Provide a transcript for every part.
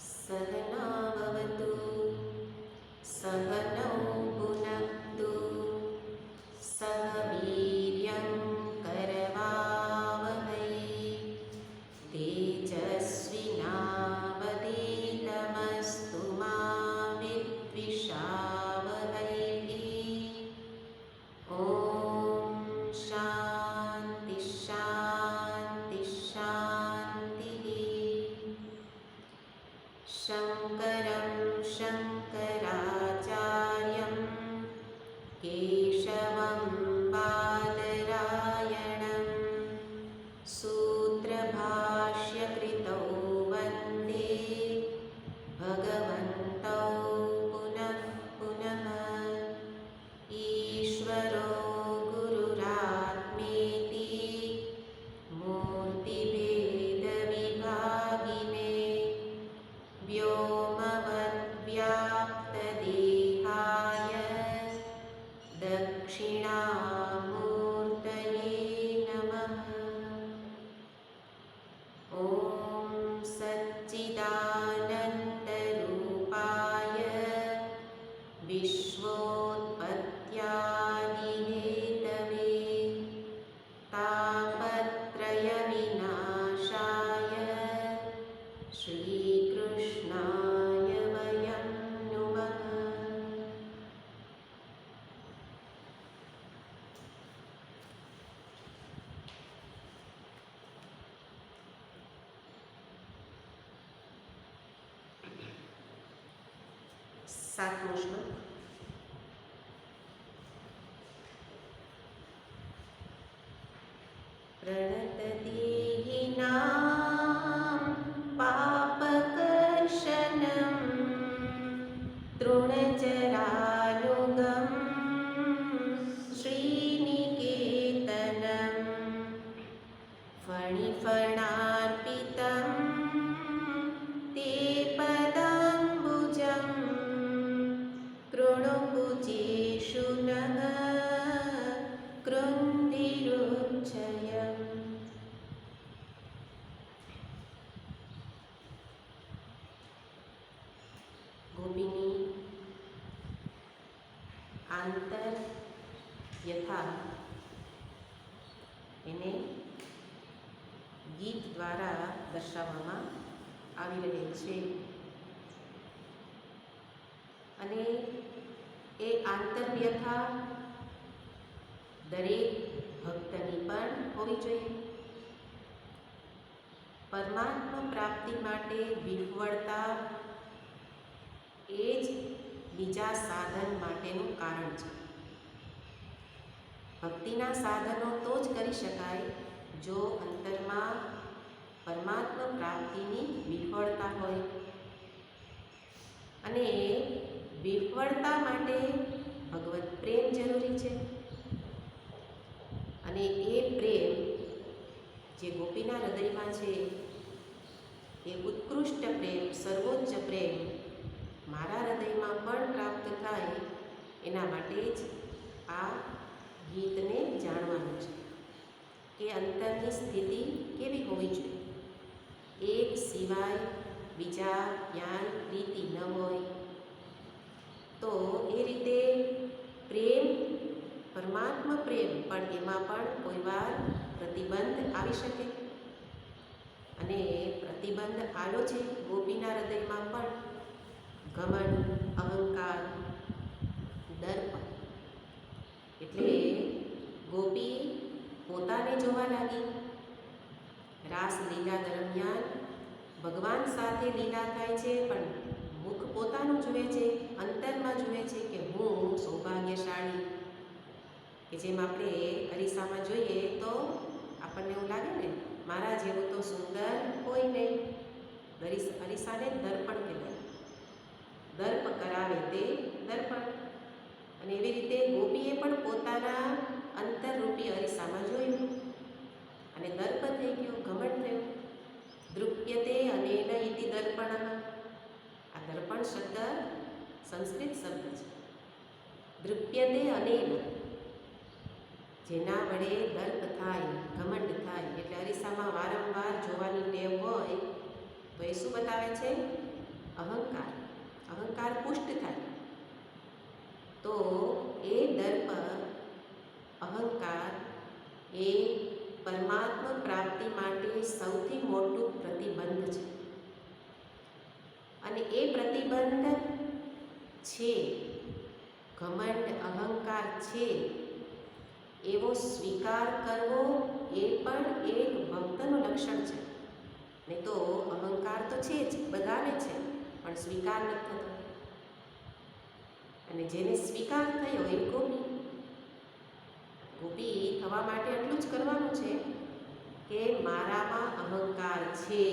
सहना भवतु सहनौ भुनक्तु सह वीर्यं करवावहै तेजस्विनावधीतमस्तु मा विद्विषावहै। ॐ शान्ति शान्ति शान्तिः। शङ्करं शङ्कराचार्यं केशवं बादरायणं सूत्रभाष्यकृतौ वन्दे भगवन्तौ पुनः पुनः। ईश्वरो गुरुरात्मेति मूर्तिभेदविभागिने व्योमवद्व्याप्तदेहाय दक्षिणामूर्तये नमः। ॐ सच्चिदानन्दरूपाय विश्वोत्पत्त्यादिहेतवे तापत्रयविनाशाय श्रीकृष्णाय वयं नुमः। सातमो श्लोक। प्रणतदेहिनां पापकर्षणं तृणजरानुगं श्रीनिकेतनं फणिफणार्पितं ते पदाम्बुजं कृणुकुजेषु नः कृन्दिरुच्चयम्। ગોપીની આંતર યથા એને ગીત દ્વારા દર્શાવવામાં આવી રહેલ છે અને એ આંતરવ્યથા દરેક ભક્તની પણ હોવી જોઈએ. પરમાત્મા પ્રાપ્તિ માટે વિફળતા એ જ બીજા સાધન માટેનું કારણ છે. ભક્તિના સાધનો તો જ કરી શકાય જો અંતરમાં પરમાત્મા પ્રાપ્તિની વિફળતા હોય અને વિફળતા માટે ભગવત પ્રેમ જરૂરી છે અને એ પ્રેમ જે ગોપીના હૃદયમાં છે એ ઉત્કૃષ્ટ પ્રેમ, સર્વોચ્ચ પ્રેમ મારા હૃદયમાં પણ પ્રાપ્ત થાય એના માટે જ આ ગીતને જાણવાનું છે કે અંતરની સ્થિતિ કેવી હોવી જોઈએ. એક સિવાય બીજા જ્ઞાન પ્રીતિ ન હોય તો એ રીતે પ્રેમ, પરમાત્મા પ્રેમ પણ એમાં પણ કોઈ વાર પ્રતિબંધ આવી શકે અને પ્રતિબંધ આવ્યો છે ગોપીના હૃદયમાં પણ. ઘમંડ, અહંકાર, દર્પ. એટલે ગોપી પોતાને જોવા લાગી. રાસલીલા દરમિયાન ભગવાન સાથે લીલા થાય છે પણ મુખ પોતાનું જુએ છે, અંતરમાં જુએ છે કે હું સૌભાગ્યશાળી. કે જેમ આપણે અરીસામાં જોઈએ તો આપણને એવું લાગે ને મારા જેવું તો સુંદર કોઈ નહીં. અરીસાને દર્પણ કહેવાય. દર્પ કરાવે તે દર્પણ. અને એવી રીતે ગોપીએ પણ પોતાના અંતરરૂપી અરીસામાં જોયું અને દર્પ થઈ ગયો, ઘમંડ થયો. દૃપ્યતે અનેન ઇતિ દર્પણ. આ દર્પણ શબ્દ સંસ્કૃત શબ્દ છે. દૃપ્યતે અનેન, જેના વડે દર્પ થાય, ઘમંડ થાય. એટલે અરીસામાં વારંવાર જોવાની ટેવ હોય તો એ શું બતાવે છે? અહંકાર પુષ્ટ થાય તો એ દર્પ અહંકાર એ પરમાત્મા પ્રાપ્તિ માટે સૌથી મોટું પ્રતિબંધ છે. અને એ પ્રતિબંધ છે, ઘમંડ અહંકાર છે એવો સ્વીકાર કરવો એ પણ એક ભક્તનું લક્ષણ છે. નહીં તો અહંકાર તો છે જ, બધાને છે, પણ સ્વીકાર નથી થતો. અને જેને સ્વીકાર થયો એ ગોપી થવા માટે એટલું જ કરવાનું છે કે મારામાં અહંકાર છે.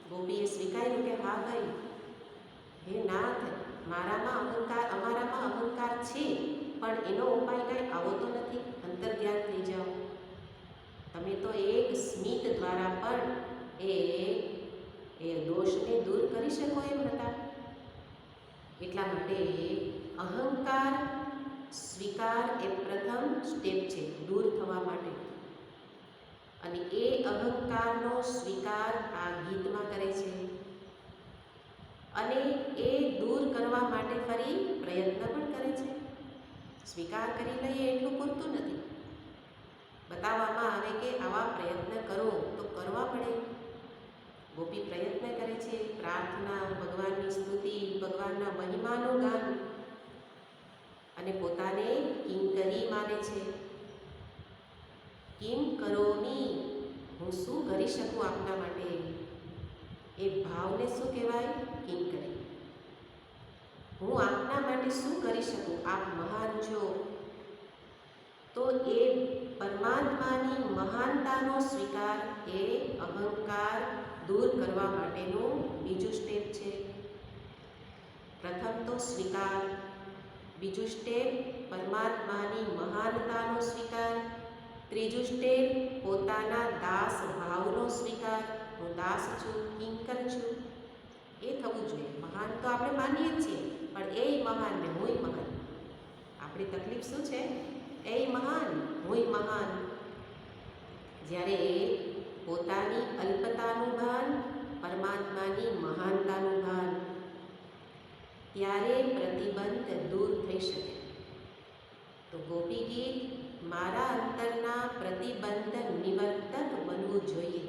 ગોપીએ સ્વીકાર્યું કે હા ભાઈ, હે નાથ, અમારામાં અહંકાર છે, પણ એનો ઉપાય કાંઈ આવો તો નથી. અંતર્ધ્યાન થઈ જાઓ. તમે તો એક સ્મિત દ્વારા પણ એ દોષને દૂર કરી શકો એમ હતા. એટલા માટે અહંકાર સ્વીકાર એ પ્રથમ સ્ટેપ છે દૂર થવા માટે. અને એ અહંકારનો સ્વીકાર આ ગીતમાં કરે છે. અને એ દૂર કરવા માટે ફરી પ્રયત્ન પણ કરે છે. સ્વીકાર કરી લઈએ એટલું પૂરતું નથી. બતાવવામાં આવે કે આવા પ્રયત્ન કરો તો કરવા પડે. ગોપી પ્રયત્ન કરે છે, પ્રાર્થના, ભગવાનની સ્તુતિ, ભગવાનના મહિમાનું ગાન, અને પોતાને કિંકરી માને છે. કિમ કરોમી, હું શું કરી શકું આપના માટે? એ ભાવને શું કહેવાય? કિંકરી. હું આપના માટે શું કરી શકું? આપ મહાન છો. તો એ પરમાત્માની મહાનતાનો સ્વીકાર એ અહંકાર દૂર કરવા માટેનું બીજું સ્ટેપ છે. પ્રથમ તો સ્વીકાર, બીજું સ્ટેપ પરમાત્માની મહાનતાનો સ્વીકાર, ત્રીજું સ્ટેપ પોતાના દાસ ભાવનો સ્વીકાર. હું દાસ છું, કિંકર છું, એ થવું જોઈએ. મહાન તો આપણે માનીએ જ છીએ, પણ એ મહાન ને હુંય મહાન. આપણી તકલીફ શું છે? એ મહાન, હુંય મહાન. જ્યારે પોતાની અલ્પતાનું ભાન, પરમાત્માની મહાનતાનું ભાન, ત્યારે પ્રતિબંધ દૂર થઈ શકે. તો ગોપી ગીત મારા અંતરના પ્રતિબંધ નિવર્તક બનવું જોઈએ.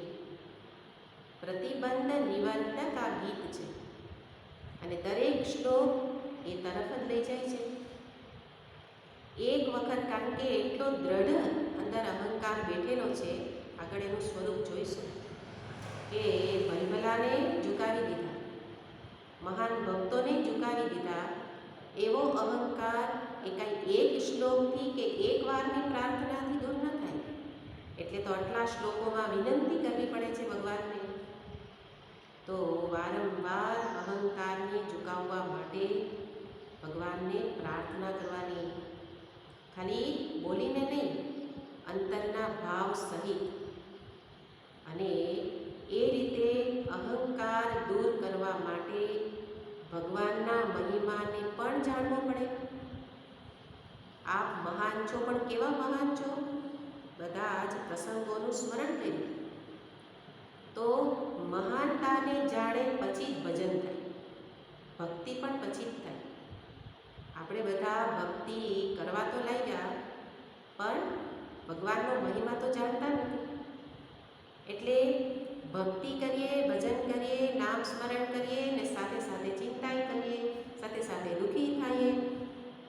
પ્રતિબંધ નિવર્તક આ ગીત છે. અને દરેક શ્લોક એ તરફ જ લઈ જાય છે. એક વખત, કારણ કે એટલો દ્રઢ અંદર અહંકાર બેઠેલો છે, આગળ એનું સ્વરૂપ જોઈશું કે ભલભલાને ઝુકાવી દીધા, મહાન ભક્તોને ઝુકાવી દીધા. એવો અહંકાર એ કાંઈ એક શ્લોકથી કે એક વારની પ્રાર્થનાથી દૂર ન થાય. એટલે તો આટલા શ્લોકોમાં વિનંતી કરવી પડે છે ભગવાનને. તો વારંવાર અહંકારને ઝુકાવવા માટે ભગવાનને પ્રાર્થના કરવાની. ખાલી બોલીને નહીં, અંતરના ભાવ સહિત. અને એ રીતે અહંકાર દૂર કરવા માટે ભગવાનના મહિમાને પણ જાણવો પડે. આપ મહાન છો, પણ કેવા મહાન છો? બધા જ પ્રસંગોનું સ્મરણ કર્યું. તો મહાનતાને જાણે પછી જ ભજન થાય, ભક્તિ પણ પછી જ થાય. આપણે બધા ભક્તિ કરવા તો લાગ્યા, પણ ભગવાનનો મહિમા તો જાણતા નથી. એટલે ભક્તિ કરીએ, ભજન કરીએ, નામ સ્મરણ કરીએ, ને સાથે સાથે ચિંતાય કરીએ, સાથે સાથે દુઃખી થઈએ.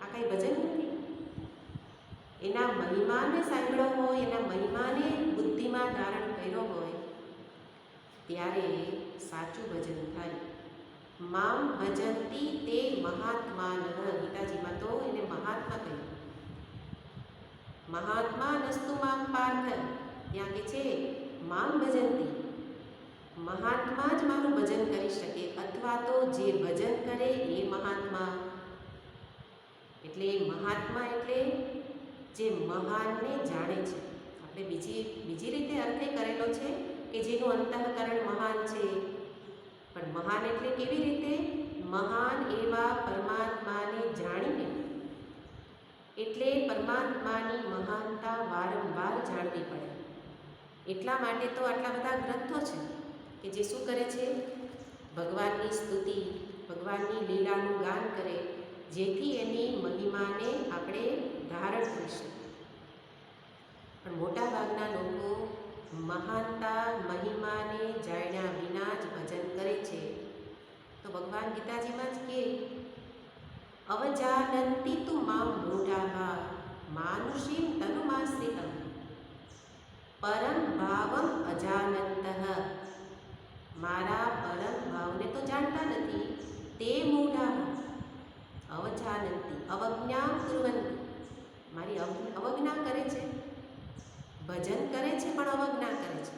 આ કાંઈ ભજન નથી. એના મહિમાને સાંભળ્યો હોય, એના મહિમાને બુદ્ધિમાં ધારણ કર્યો હોય, ત્યારે સાચું ભજન થાય. મામ ભજંતી તે મહાત્માનઃ. ગીતાજીમાં તો એને મહાત્મા કહ્યું. મહાત્મા નસ્તુ મામ પાર્થ. ત્યાં કે છે મામ ભજંતી, મહાત્મા જ મારું ભજન કરી શકે, અથવા તો જે ભજન કરે એ મહાત્મા. એટલે મહાત્મા એટલે જે મહાનને જાણે છે. આપણે બીજી રીતે અર્થે કરેલો છે કે જેનું અંતઃકરણ મહાન છે. પણ મહાન એટલે કેવી રીતે? મહાન એવા પરમાત્માને જાણીને. એટલે પરમાત્માની મહાનતા વારંવાર જાણવી પડે. એટલા માટે તો આટલા બધા ગ્રંથો છે કે જે શું કરે છે? ભગવાનની સ્તુતિ, ભગવાનની લીલાનું ગાન કરે, જેથી એની મહિમાને આપણે ધારણ કરી શકીએ. પણ મોટાભાગના લોકો મહાનતા મહિમાને જાણ્યા વિના જ ભજન કરે છે. તો ભગવાન ગીતાજીમાં જ કે અવજાનંતી તુ મામ મૂઢાઃ માનુષીમ તનુમાશ્રિતમ પરમ ભાવમ અજાનંતઃ. મારા પરમ ભાવને તો જાણતા નથી તે મૂઢાઃ અવજાનંતી અવજ્ઞા કુર્વન્તિ. મારી અવજ્ઞા કરે છે, ભજન કરે છે પણ અવજ્ઞા કરે છે.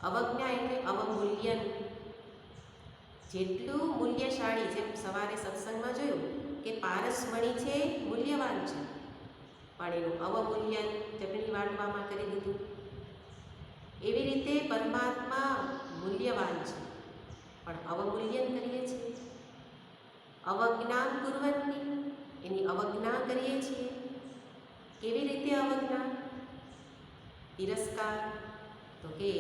અવજ્ઞા એટલે અવમૂલ્યન. જેટલું મૂલ્યશાળી, જેમ સવારે સત્સંગમાં જોયું કે પારસમણી છે મૂલ્યવાન છે, પણ એનું અવમૂલ્યન ચટણી વાટવામાં કરી દીધું. એવી રીતે પરમાત્મા મૂલ્યવાન છે પણ અવમૂલ્યન કરીએ છીએ. અવજ્ઞા કુર્વન્તિ, એની અવજ્ઞા કરીએ છીએ. કેવી રીતે અવજ્ઞા? તિરસ્કાર. તો કે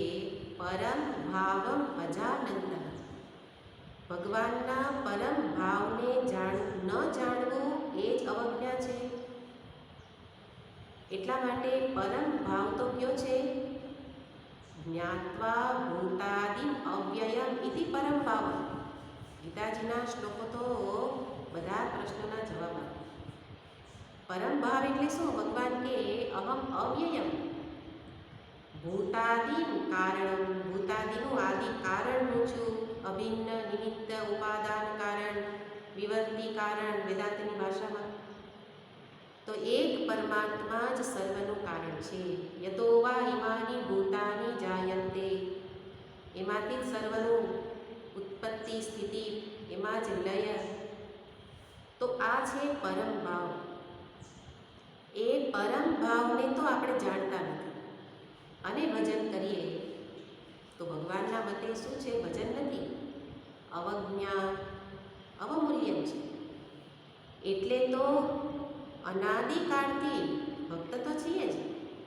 પરમ ભાવમ અજાનંતઃ, ભગવાનના પરમ ભાવને ન જાણવું એ જ અવજ્ઞા છે. એટલા માટે પરમ ભાવ તો કયો છે? જ્ઞાત્વા ભૂતાદિ અવ્યયમ ઇતિ પરમ ભાવ. ગીતાજીના શ્લોકો તો બધા પ્રશ્નોના જવાબ આપે. પરમ ભાવ એટલે શું? ભગવાન કે અહમ અવ્યયમ ભૂતાદિ કારણમ, ભૂતાદિનું આદિ કારણ હું છું. અભિન્ન નિમિત્ત ઉપાદાન કારણ વિવર્તી કારણ વેદાંતની ભાષામાં. તો એક પરમાત્મા જ સર્વનું કારણ છે. યતો વા ઇમાની ભૂતાની જાયન્તે, એમાંથી જ સર્વનું ઉત્પત્તિ સ્થિતિ, એમાં જ લય. તો આ છે પરમ ભાવ. એ પરમ ભાવને તો આપણે જાણતા નથી અને ભજન કરીએ તો ભગવાનના મતે શું છે? ભજન નથી, અવજ્ઞા, અવમૂલ્યન છે. એટલે તો અનાદિકાળથી ભક્ત તો છીએ જ,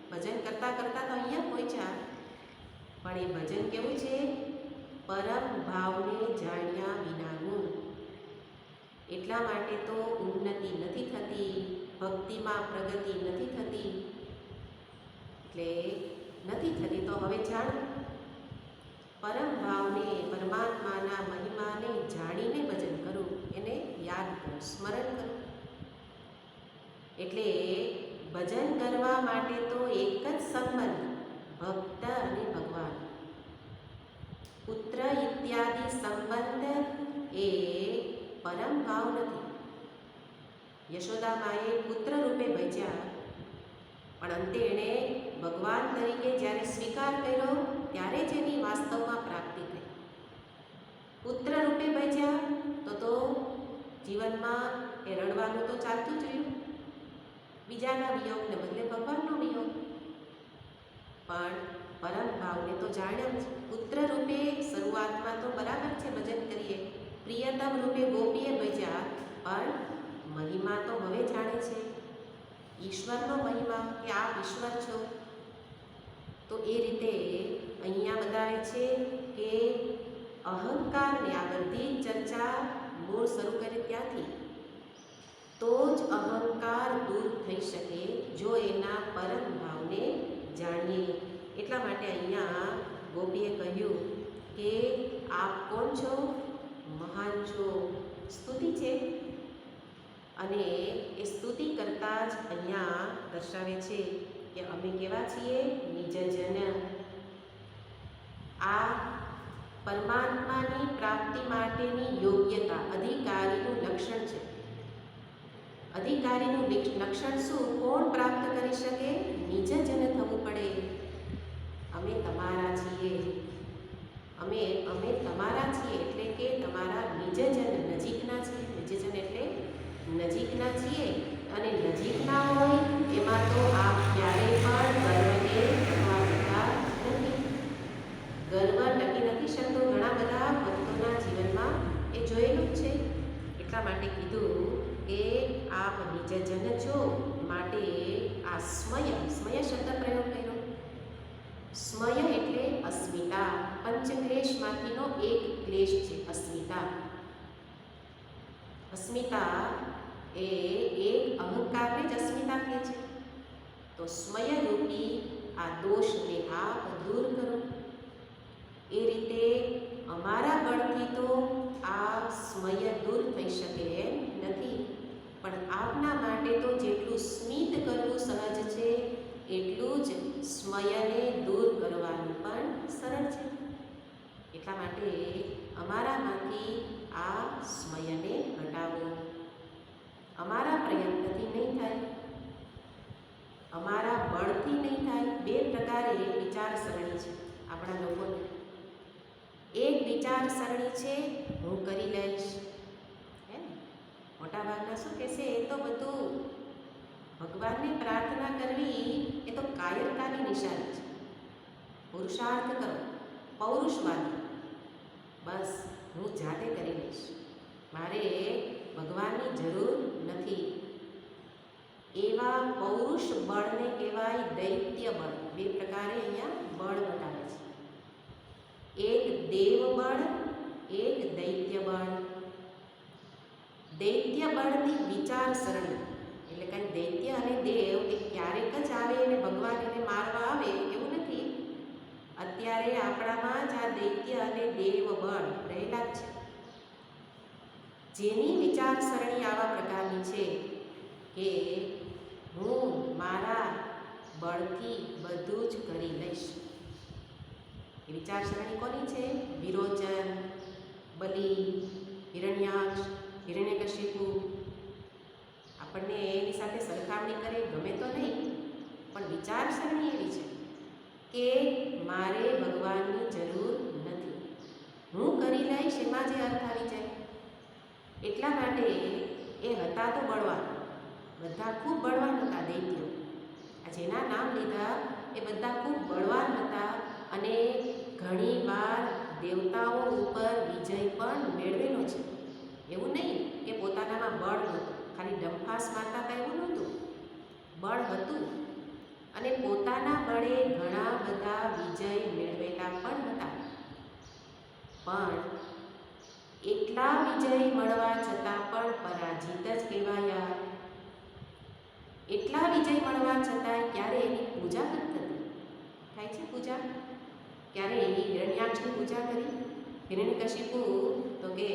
ભજન કરતાં કરતાં તો અહીંયા પહોંચ્યા. પણ એ ભજન કેવું છે? પરમ ભાવને જાણ્યા વિનાનું. એટલા માટે તો ઉન્નતિ નથી થતી, ભક્તિમાં પ્રગતિ નથી થતી. એટલે નથી થતી તો હવે જાણ, પરમ ભાવને, પરમાત્માના મહિમાને જાણીને ભજન કરું, એને યાદ કરું, સ્મરણ કરું. એટલે ભજન કરવા માટે તો એક જ સંબંધ, ભક્ત અને ભગવાન. પુત્ર ઇત્યાદિ સંબંધ એ પરમ ભાવ નથી. યશોદામાએ પુત્ર રૂપે ભજ્યા, પણ અંતે એણે ભગવાન તરીકે જ્યારે સ્વીકાર કર્યો ત્યારે જ એની વાસ્તવમાં પ્રાપ્તિ થઈ. પુત્ર રૂપે ભજ્યા તો જીવનમાં એ રડવાનું તો ચાલતું જ રહ્યું, બીજાના વિયોગને બદલે ભગવાનનો વિયોગ. પણ પરમ ભાવને તો જાણ્યા જ. પુત્ર રૂપે શરૂઆતમાં તો બરાબર છે, ભજન કરીએ. પ્રિયતમ રૂપે ગોપીએ ભજ્યા, પણ મહિમા તો હવે જાણે છે, ઈશ્વરનો મહિમા, કે આપ ઈશ્વર છો. તો એ રીતે અહીંયા બતાવે છે કે અહંકારને, આ બધી ચર્ચા મૂળ શરૂ કરી ત્યાંથી, તો જ અહંકાર દૂર થઈ શકે જો એના પરમ ભાવને જાણીએ. એટલા માટે અહીંયા ગોપીએ કહ્યું કે આપ કોણ છો? મહાન છો. સ્તુતિ છે, અને એ સ્તુતિ કરતાં જ અહીંયા દર્શાવે છે કે અમે કેવા છીએ? નિજજન. આ પરમાત્માની પ્રાપ્તિ માટેની યોગ્યતા, અધિકારીનું લક્ષણ છે. અધિકારીનું લક્ષણ શું? કોણ પ્રાપ્ત કરી શકે? નિજજન થવું પડે. અમે તમારા છીએ, અમે તમારા છીએ, એટલે કે તમારા નિજજન, નજીકના છીએ. નિજજન એટલે નજીકના છીએ, અને નજીકના હોય એમાં તો આપ ક્યારેય પણ ગર્વને કરવા દેતા નથી. ગર્વ ટકી નથી શકતો. ઘણા બધા ભક્તોના જીવનમાં એ જોયેલું જ છે. એટલા માટે કીધું કે આપ નિજજન છો. માટે આ સ્મય શબ્દ પ્રયોગ કર્યો. સ્મય એટલે અસ્મિતા, પંચક્લેશમાંથીનો એક ક્લેશ. ક્લેશ છે અસ્મિતા. અસ્મિતા એ એક અહંકારને જ અસ્મિતા કહે છે. તો સ્મયરૂપી આ દોષને આપ દૂર કરો. એ રીતે અમારા બળથી તો આ સ્મય દૂર થઈ શકે એમ નથી, પણ આપના માટે તો જેટલું સ્મિત કરવું સહજ છે એટલું જ સ્મયને દૂર કરવાનું પણ સરળ છે. એટલા માટે અમારામાંથી આ સ્મયને હટાવો. અમારા પ્રયત્નથી નહીં થાય, અમારા બળથી નહીં થાય. બે પ્રકારે વિચારસરણી છે આપણા લોકોને. એક વિચારસરણી છે હું કરી લઈશ, હે મોટાભાગના શું કહેશે, એ તો બધું ભગવાનને પ્રાર્થના કરવી એ તો કાયરતાની નિશાની છે. પુરુષાર્થ કરો, પૌરુષવાદી, બસ હું જાતે કરી લઈશ, મારે ભગવાનની જરૂર નથી. એવા પૌરુષ બળને કહેવાય દૈત્ય બળ. બે પ્રકારે અહીંયા બળ બતાવે છે, એક દેવ બળ, એક દૈત્ય બળ. દૈત્ય બળની વિચારસરણી એટલે કે દૈત્ય અને દેવ એ ક્યારેક જ આવે અને ભગવાન એને મારવા આવે એવું નથી. અત્યારે આપણામાં જ આ દૈત્ય અને દેવ બળ રહેલા જ છે, જેની વિચારસરણી આવા પ્રકારની છે કે હું મારા બળથી બધું જ કરી લઈશ. એ વિચારસરણી કોની છે? વિરોચન, બલિ, હિરણ્યાક્ષ, હિરણ્યકશિપુ. આપણને એની સાથે સરખામણી કરે ગમે તો નહીં, પણ વિચારસરણી એવી છે કે મારે ભગવાનની જરૂર નથી, હું કરી લઈશ, એમાં જે અર્થ આવી જાય. એટલા માટે એ હતા તો બળવાન, બધા ખૂબ બળવાન હતા દૈત્યો. આ જેના નામ લીધા એ બધા ખૂબ બળવાન હતા અને ઘણી વાર દેવતાઓ ઉપર વિજય પણ મેળવેલો છે. એવું નહીં કે પોતાનામાં બળ નહોતું, ખાલી ડંફાસ મારતા હતા એવું નહોતું, બળ હતું અને પોતાના બળે ઘણા બધા વિજય મેળવેલા પણ હતા. પણ એટલા વિજય મળવા છતાં પણ પરાજિત જ કહેવાયા. એટલા વિજય મળવા છતાં ક્યારે એની પૂજા નથી થતી. થાય છે પૂજા? ક્યારે એની હિરણ્યાક્ષની પૂજા કરી? હિરણ્યકશિપુ તો કે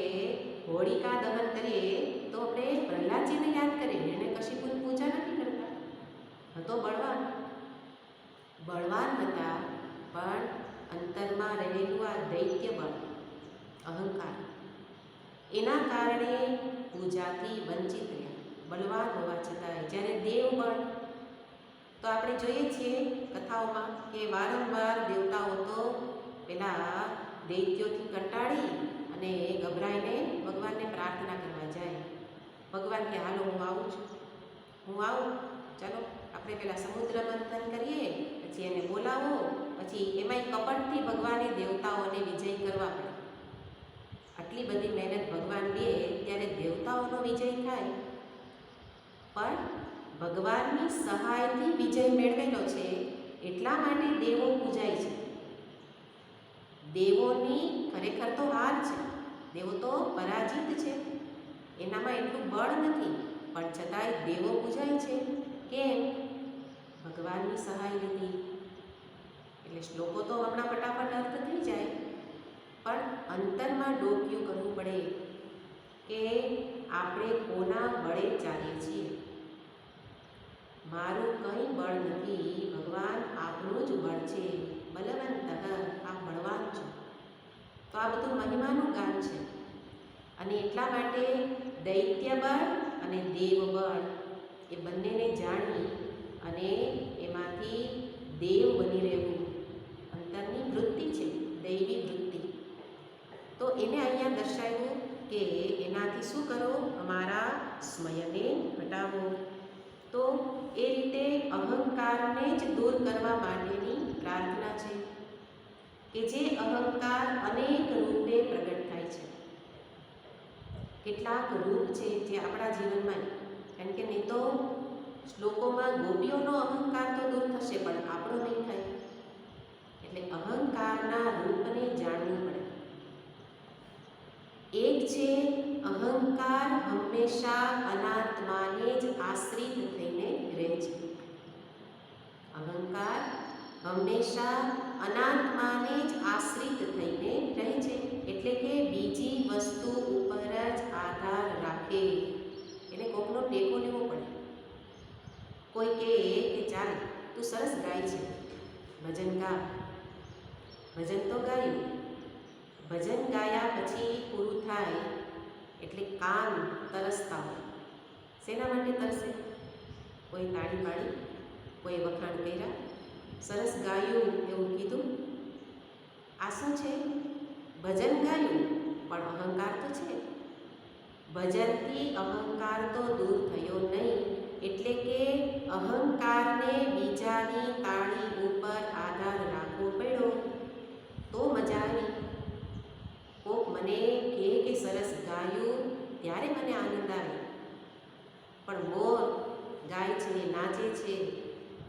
હોળિકા દહન કરીએ તો આપણે પ્રહલાદજીને યાદ કરીએ, હિરણ્યકશિપુની પૂજા નથી કરતા. હતો બળવાન, બળવાન હતા, પણ અંતરમાં રહેલું આ દૈત્ય બળ, અહંકાર, એના કારણે પૂજાથી વંચિત રહ્યા, બળવાન હોવા છતાં. જ્યારે દેવ બળ તો આપણે જોઈએ છીએ કથાઓમાં કે વારંવાર દેવતાઓ તો પેલા દૈત્યોથી કંટાળી અને ગભરાઈને ભગવાનને પ્રાર્થના કરવા જાય. ભગવાન કે હાલો હું આવું છું, હું આવું, ચાલો આપણે પેલા સમુદ્ર મંથન કરીએ, પછી એને બોલાવો, પછી એમાંય કપટથી ભગવાને દેવતાઓને વિજય કરવા પડે. આટલી બધી મહેનત ભગવાન લે ત્યારે દેવતાઓનો વિજય થાય, પણ ભગવાનની સહાયથી વિજય મેળવેલો છે એટલા માટે દેવો પૂજાય છે. દેવોની ખરેખર તો હાર છે, દેવો તો પરાજિત છે, એનામાં એટલું બળ નથી, પણ છતાંય દેવો પૂજાય છે. કેમ? ભગવાનની સહાય લીધી. એટલે શ્લોકો તો હમણાં ફટાફટ અર્થ થઈ જાય, પણ અંતરમાં ડોક્યું કરવું પડે કે આપણે કોના બળે ચાલીએ છીએ. મારું કંઈ બળ નથી, ભગવાન આપનું જ બળ છે. બલવંતઃ, આપ બળવાન છો. તો આ બધું મહિમાનું ગાન છે. અને એટલા માટે દૈત્ય બળ અને દેવ બળ એ બંનેને જાણી અને એમાંથી દેવ બની રહેવું અંતરની વૃત્તિ છે, દૈવી વૃત્તિ. તો એને અહીંયા દર્શાવ્યું કે એનાથી શું કરો? અમારા સ્મયને હટાવો. તો એ રીતે અહંકારને જ દૂર કરવા માટેની પ્રાર્થના છે કે જે અહંકાર અનેક રૂપે પ્રગટ થાય છે. કેટલાક રૂપ છે જે આપણા જીવનમાં, કારણ કે નહીં તો શ્લોકોમાં ગોપીઓનો અહંકાર તો દૂર થશે પણ આપણો નહીં થાય. એટલે અહંકારના રૂપને જાણવું પડે. છે અહંકાર હંમેશા અનાત્માને જ આશ્રિત થઈને રહે છે. અહંકાર હંમેશા અનાત્માને જ આશ્રિત થઈને રહે છે, એટલે કે બીજી વસ્તુ ઉપર જ આધાર રાખે. એને કોકનો ટેકો લેવો પડે. કોઈ કહે કે ચાલ તું સરસ ગાય છે, ભજન ગા. ભજન તો ગાયું. ભજન ગાયા પછી પૂરું થાય એટલે કાન તરસતા હોય. શેના માટે તરસે? કોઈ તાળી પાડી, કોઈ વખાણ કર્યા, સરસ ગાયું એવું કીધું. આ શું છે? ભજન ગાયું, પણ અહંકાર તો છે. ભજનથી અહંકાર તો દૂર થયો નહીં, એટલે કે અહંકારને બીજાની તાળી ઉપર આધાર રાખવો પડ્યો તો મજા આવી. કોક મને કહે કે સરસ ગાયું ત્યારે મને આનંદ આવે, પણ મોર ગાય છે, નાચે છે.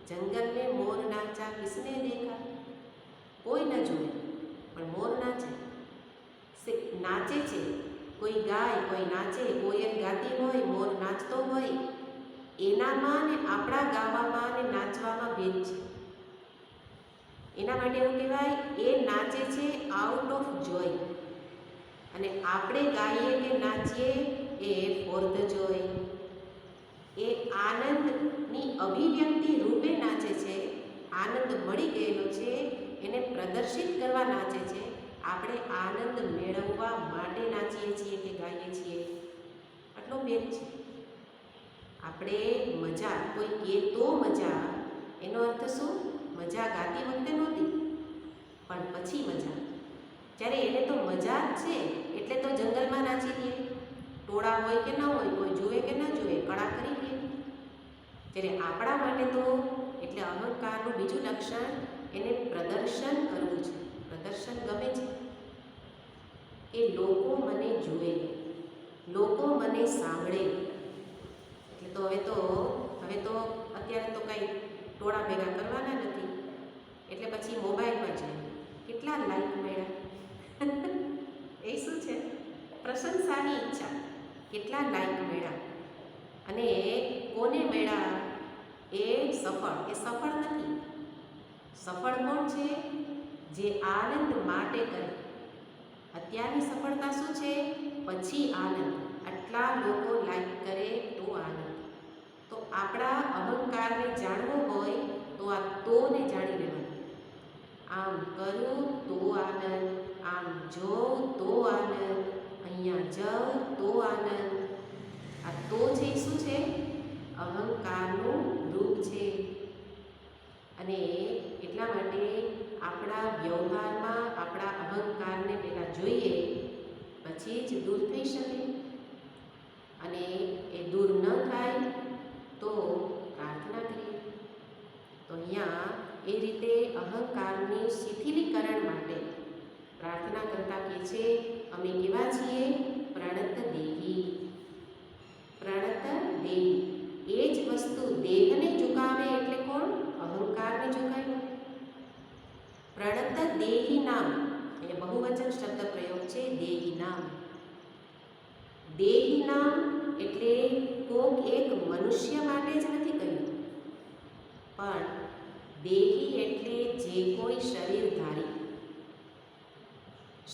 જંગલ में मोर नाचा किसने देखा? કોઈ ન જોવે, પણ મોર નાચે છે. કોઈ ગાય, કોઈ નાચે, કોયલ ગાતી હોય, મોર નાચતો હોય. એનામાં ને આપણા ગાવામાં ને નાચવામાં ભેદ છે. એના માટે એવું કહેવાય એ નાચે છે આઉટ ઓફ જોય, અને આપણે ગાઈએ કે નાચીએ એ ફોર ધ જોય. એ આનંદની અભિવ્યક્તિ રૂપે નાચે છે. આનંદ મળી ગયેલો છે એને પ્રદર્શિત કરવા નાચે છે. આપણે આનંદ મેળવવા માટે નાચીએ છીએ કે ગાઈએ છીએ. આટલો ભેદ છે. આપણે મજા, કોઈ કહે તો મજા, એનો અર્થ શું? મજા ગાતી વખતે નહોતી, પણ પછી મજા. જ્યારે એને તો મજા જ છે એટલે તો જંગલમાં નાચી દઈએ. ટોળા હોય કે ન હોય, કોઈ જુએ કે ન જુએ, કળા કરી દઈએ. જ્યારે આપણા માટે તો, એટલે અહંકારનું બીજું લક્ષણ એને પ્રદર્શન કરવું છે. પ્રદર્શન ગમે છે કે લોકો મને જુએ, લોકો મને સાંભળે. એટલે તો હવે તો અત્યારે તો કંઈ ટોળા ભેગા કરવાના નથી, એટલે પછી મોબાઈલમાં જોઈએ કેટલા લાઈક મળ્યા. એ શું છે? પ્રશંસાની ઈચ્છા. કેટલા લાઈક મળ્યા અને કોને મળ્યા એ સફળ નથી. સફળ કોણ છે? જે આનંદ માટે કરે. અત્યારની સફળતા શું છે? પછી આનંદ. આટલા લોકો લાઈક કરે તો આનંદ. તો આપણા અહંકારને જાણવો હોય તો આ તોને જાણી લેવાનું. આમ કરું તો આનંદ, આમ જોઉં તો આનંદ, અહીંયા જાઉં તો આનંદ. આ તો છે શું છે? અહંકારનું રૂપ છે. અને એટલા માટે આપણા વ્યવહારમાં આપણા અહંકારને પહેલાં જોઈએ, પછી જ દૂર થઈ શકે. અને એ દૂર ન થાય તો પ્રાર્થના કરીએ. તો અહીંયા એ રીતે અહંકારની શિથિલીકરણ માટે પ્રાર્થના કરતા કહે છે, અમે કેવા છીએ? પ્રણત દેહી. પ્રણત દેહી. એ જ વસ્તુ દેહને ઝુકાવે એટલે કોણ? અહંકારને ઝુકાવ્યું. પ્રણત દેહી નામ, એ બહુવચન શબ્દ પ્રયોગ છે. દેહી નામ. દેહી નામ એટલે કોક એક મનુષ્ય માટે જ નથી કહ્યું, પણ દેહી એટલે જે કોઈ શરીરધારી.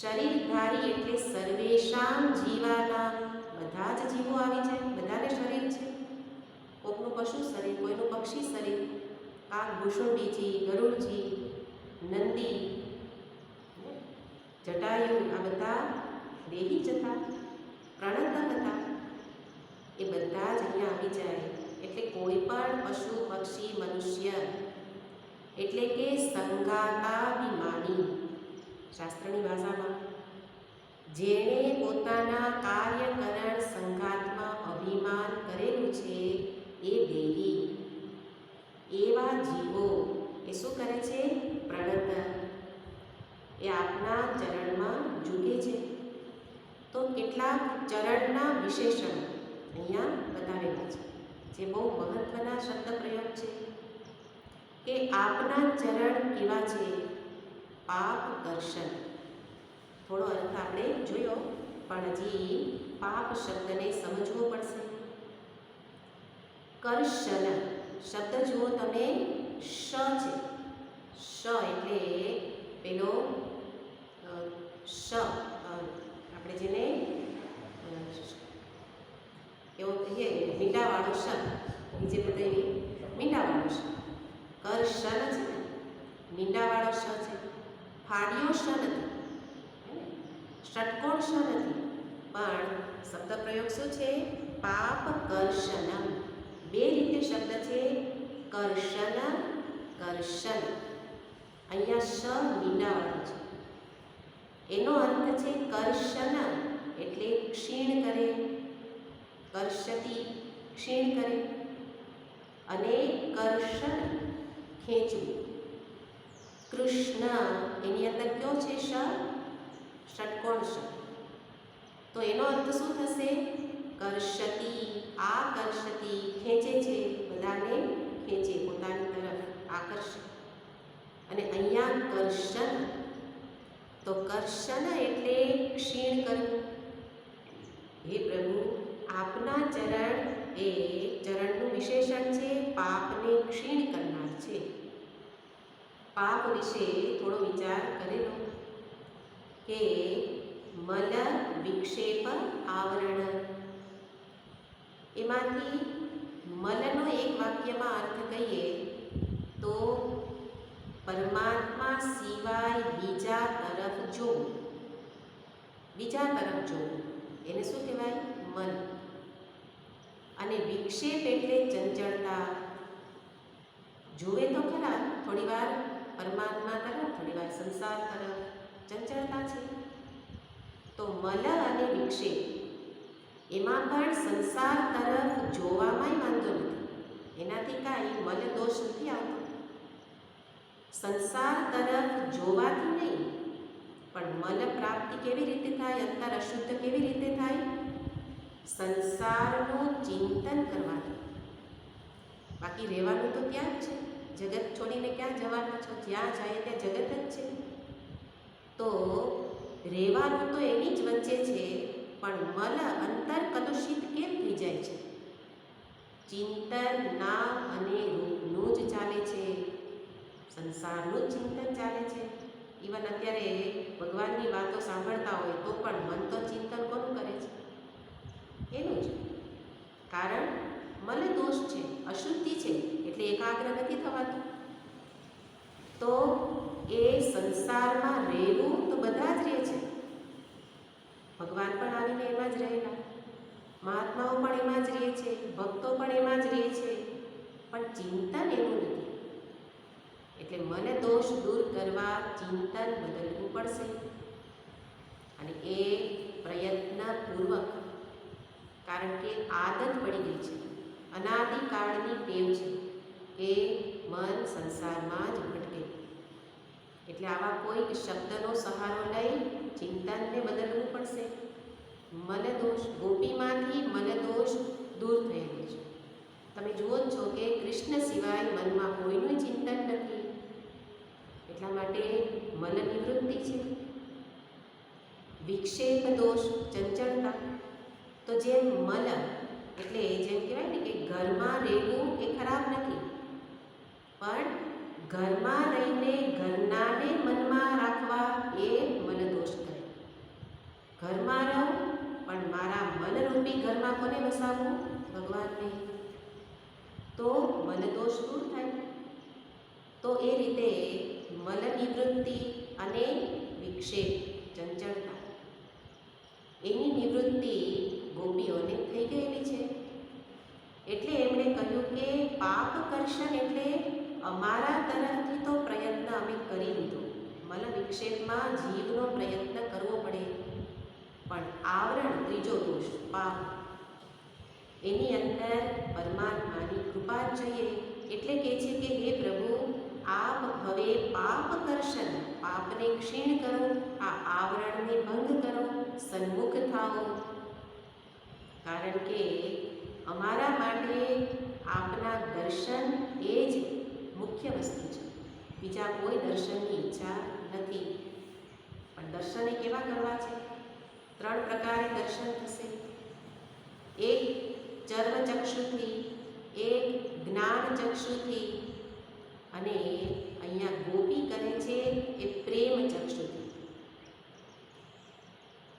શરીરધારી એટલે સર્વેશામ જીવાનામ. બધા જ જીવો આવી જાય, બધાને શરીર છે. કોકનું પશુ શરીર, કોઈનું પક્ષી શરીર. કાક ભૂષુંડીજી, ગરુડજી, નંદી, જટાયુ, આ બધા દેહી જ હતા, પ્રણત હતા. એ બધા જ અહીંયા આવી જાય. એટલે કોઈ પણ પશુ, પક્ષી, મનુષ્ય એટલે કે સંગાતાભિમાની. શાસ્ત્રની ભાષામાં જેણે પોતાના કાર્યકરણ સંઘાતમાં અભિમાન કરેલું છે એ દેહી. એવા જીવો એ શું કરે છે? પ્રણત. એ આપના ચરણમાં ઝૂકે છે. તો કેટલાક ચરણના વિશેષણ અહીંયા બતાવેલા છે, જે બહુ મહત્વના શબ્દ પ્રયોગ છે કે આપના ચરણ કેવા છે? પાપ દર્શન. થોડો અર્થ આપણે જોયો, પણ પણ હજી પાપ શબ્દને સમજવો પડશે. કર્શન શબ્દ જુઓ તમે, શ છે. શ એટલે પેલો શ, આપણે જેને એવો કહીએ મીંડાવાળો શ, બીજે બધે મીંડાવાળો શ. કર્શન છે ને મીંડાવાળો શ છે, ફાડ્યો શ નથી, ષટકોણ શ નથી, પણ શબ્દ પ્રયોગ શું છે? પાપ કર્ષણમ. બે રીતે શબ્દ છે, કર્ષણ કર્ષણ. અહીંયા શ મીંડાવાળો છે, એનો અર્થ છે કર્ષણ એટલે ક્ષીણ કરે, કર્ષતી ક્ષીણ કરે, અને કર્ષણ ખેંચવું. કૃષ્ણ એની અંદર કયો છે? શ, ષટકોણ શ. તો એનો અર્થ શું થશે? કર્ષતી, આકર્ષતી, ખેંચે છે, બધાને ખેંચે, પોતાની તરફ આકર્ષે. અને અહીંયા કર્ષણ, તો કર્ષણ એટલે ક્ષીણ કરવું. હે પ્રભુ, આપના ચરણ એ ચરણનું વિશેષણ છે, પાપને ક્ષીણ કરનાર છે. પાપ વિશે થોડો વિચાર કરેલો કે મલ વિક્ષેપ આવરણ, એમાંથી મલનો એક વાક્યમાં અર્થ કહીએ તો પરમાત્મા સિવાય બીજા તરફ જોવું, બીજા તરફ જોવું, એને શું કહેવાય? મન. અને વિક્ષેપ એટલે ચંચળતા. જુએ તો ખરા, થોડીવાર પરમાત્મા તરફ, થોડીવાર સંસાર તરફ, ચંચળતા છે. તો મલ અને વિક્ષેપ, એમાં પણ સંસાર તરફ જોવામાં વાંધો નથી, એનાથી કાંઈ મલ દોષ નથી આવતો. સંસાર તરફ જોવાથી નહીં, પણ મલ પ્રાપ્તિ કેવી રીતે થાય? અંતર અશુદ્ધ કેવી રીતે થાય? સંસારનું ચિંતન કરવાથી. બાકી રહેવાનું તો ત્યાં જ છે, જગત છોડીને ક્યાં જવાના છો? જ્યાં જાય ત્યાં જગત જ છે. તો રહેવાનું તો એની જ વચ્ચે છે, પણ મલ અંતર કલુષિત કેમ થઈ જાય છે? ચિંતન નામ અને રૂપનું જ ચાલે છે, સંસારનું જ ચિંતન ચાલે છે. ઇવન અત્યારે ભગવાનની વાતો સાંભળતા હોય તો પણ મન તો ચિંતન કોનું કરે છે? એનું જ. કારણ મલ દોષ છે, અશુદ્ધિ છે, એટલે એકાગ્ર નથી થવાતું. તો એ સંસારમાં રહેવું તો બધા જ રહે છે. ભગવાન પણ આવીને એમાં જ રહેલા, મહાત્માઓ પણ એમાં જ રહે છે, ભક્તો પણ એમાં જ રહે છે, પણ ચિંતન એવું નથી. એટલે મન દોષ દૂર કરવા ચિંતન બદલવું પડશે. અને એ પ્રયત્નપૂર્વક, કારણ કે આદત પડી ગઈ છે, અનાદિકાળની ટેવ છે કે મન સંસારમાં જ ભટકે. એટલે આવા કોઈક શબ્દનો સહારો લઈ ચિંતનને બદલવું પડશે. મલદોષ, ગોપીમાંથી મલદોષ દૂર થયેલો છે. તમે જુઓ જ છો કે કૃષ્ણ સિવાય મનમાં કોઈનું ચિંતન નથી, એટલા માટે મલ નિવૃત્તિ છે. વિક્ષેપ દોષ, ચંચળતા. તો જેમ મલ એટલે જેમ કહેવાય ને કે ઘરમાં રહેવું એ ખરાબ નથી, પણ ઘરમાં રહીને ઘરનાને મનમાં રાખવા એ મલદોષ કરે. ઘરમાં રહું પણ મારા મનરૂપી ઘરમાં કોને વસાવવું? ભગવાનને. તો મલદોષ દૂર થાય. તો એ રીતે મલ નિવૃત્તિ અને વિક્ષેપ, ચંચળતા, એની નિવૃત્તિ ગોપીઓને થઈ ગયેલી છે. એટલે એમણે કહ્યું કે પાપ કર્ષણ એટલે અમારા તરફથી તો પ્રયત્ન અમે કરી લીધો, મલ વિક્ષેપમાં જીવનો પ્રયત્ન કરવો પડે, પણ આવરણ, ત્રીજો દોષ પાપ, એની અંદર પરમાત્માની કૃપા જ જોઈએ. એટલે કહે છે કે હે પ્રભુ, આપ હવે પાપ કર્ષણ, પાપને ક્ષીણ કરો, આ આવરણને ભંગ કરો, સન્મુખ થાઓ. કારણ કે અમારા માટે આપના દર્શન એ જ મુખ્ય વસ્તુ છે, બીજા કોઈ દર્શનની ઈચ્છા નથી. પણ દર્શન એ કેવા કરવા છે? ત્રણ પ્રકારે દર્શન થશે. એક ચર્મચક્ષુથી, એક જ્ઞાનચક્ષુથી અને અહીંયા ગોપી કરે છે એ પ્રેમ ચક્ષુથી.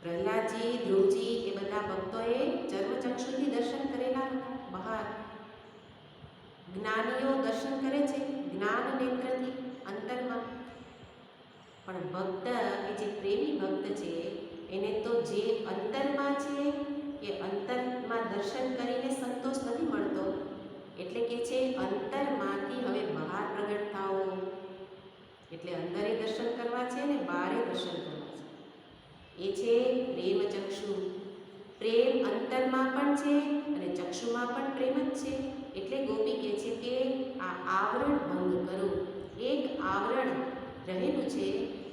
પ્રહલાદજી, ધ્રુવજી એ બધા ભક્તોએ ચર્મચક્ષુથી દર્શન કરેલા બહાર. જ્ઞાનીઓ દર્શન કરે છે જ્ઞાન નેત્રથી અંતરમાં. પણ ભક્ત એ જે પ્રેમી ભક્ત છે એને તો જે અંતરમાં છે એ અંતરમાં દર્શન કરીને સંતોષ નથી મળતો. એટલે કે છે અંતરમાંથી હવે બહાર પ્રગટ થાઓ. એટલે અંદરે દર્શન કરવા છે ને બહારે દર્શન કરવા છે. એ છે પ્રેમ ચક્ષુ. પ્રેમ અંતરમાં પણ છે અને ચક્ષુમાં પણ પ્રેમ જ છે. એટલે ગોપી કહે છે કે આ આવરણ ભંગ કરો. એક આવરણ રહેલું છે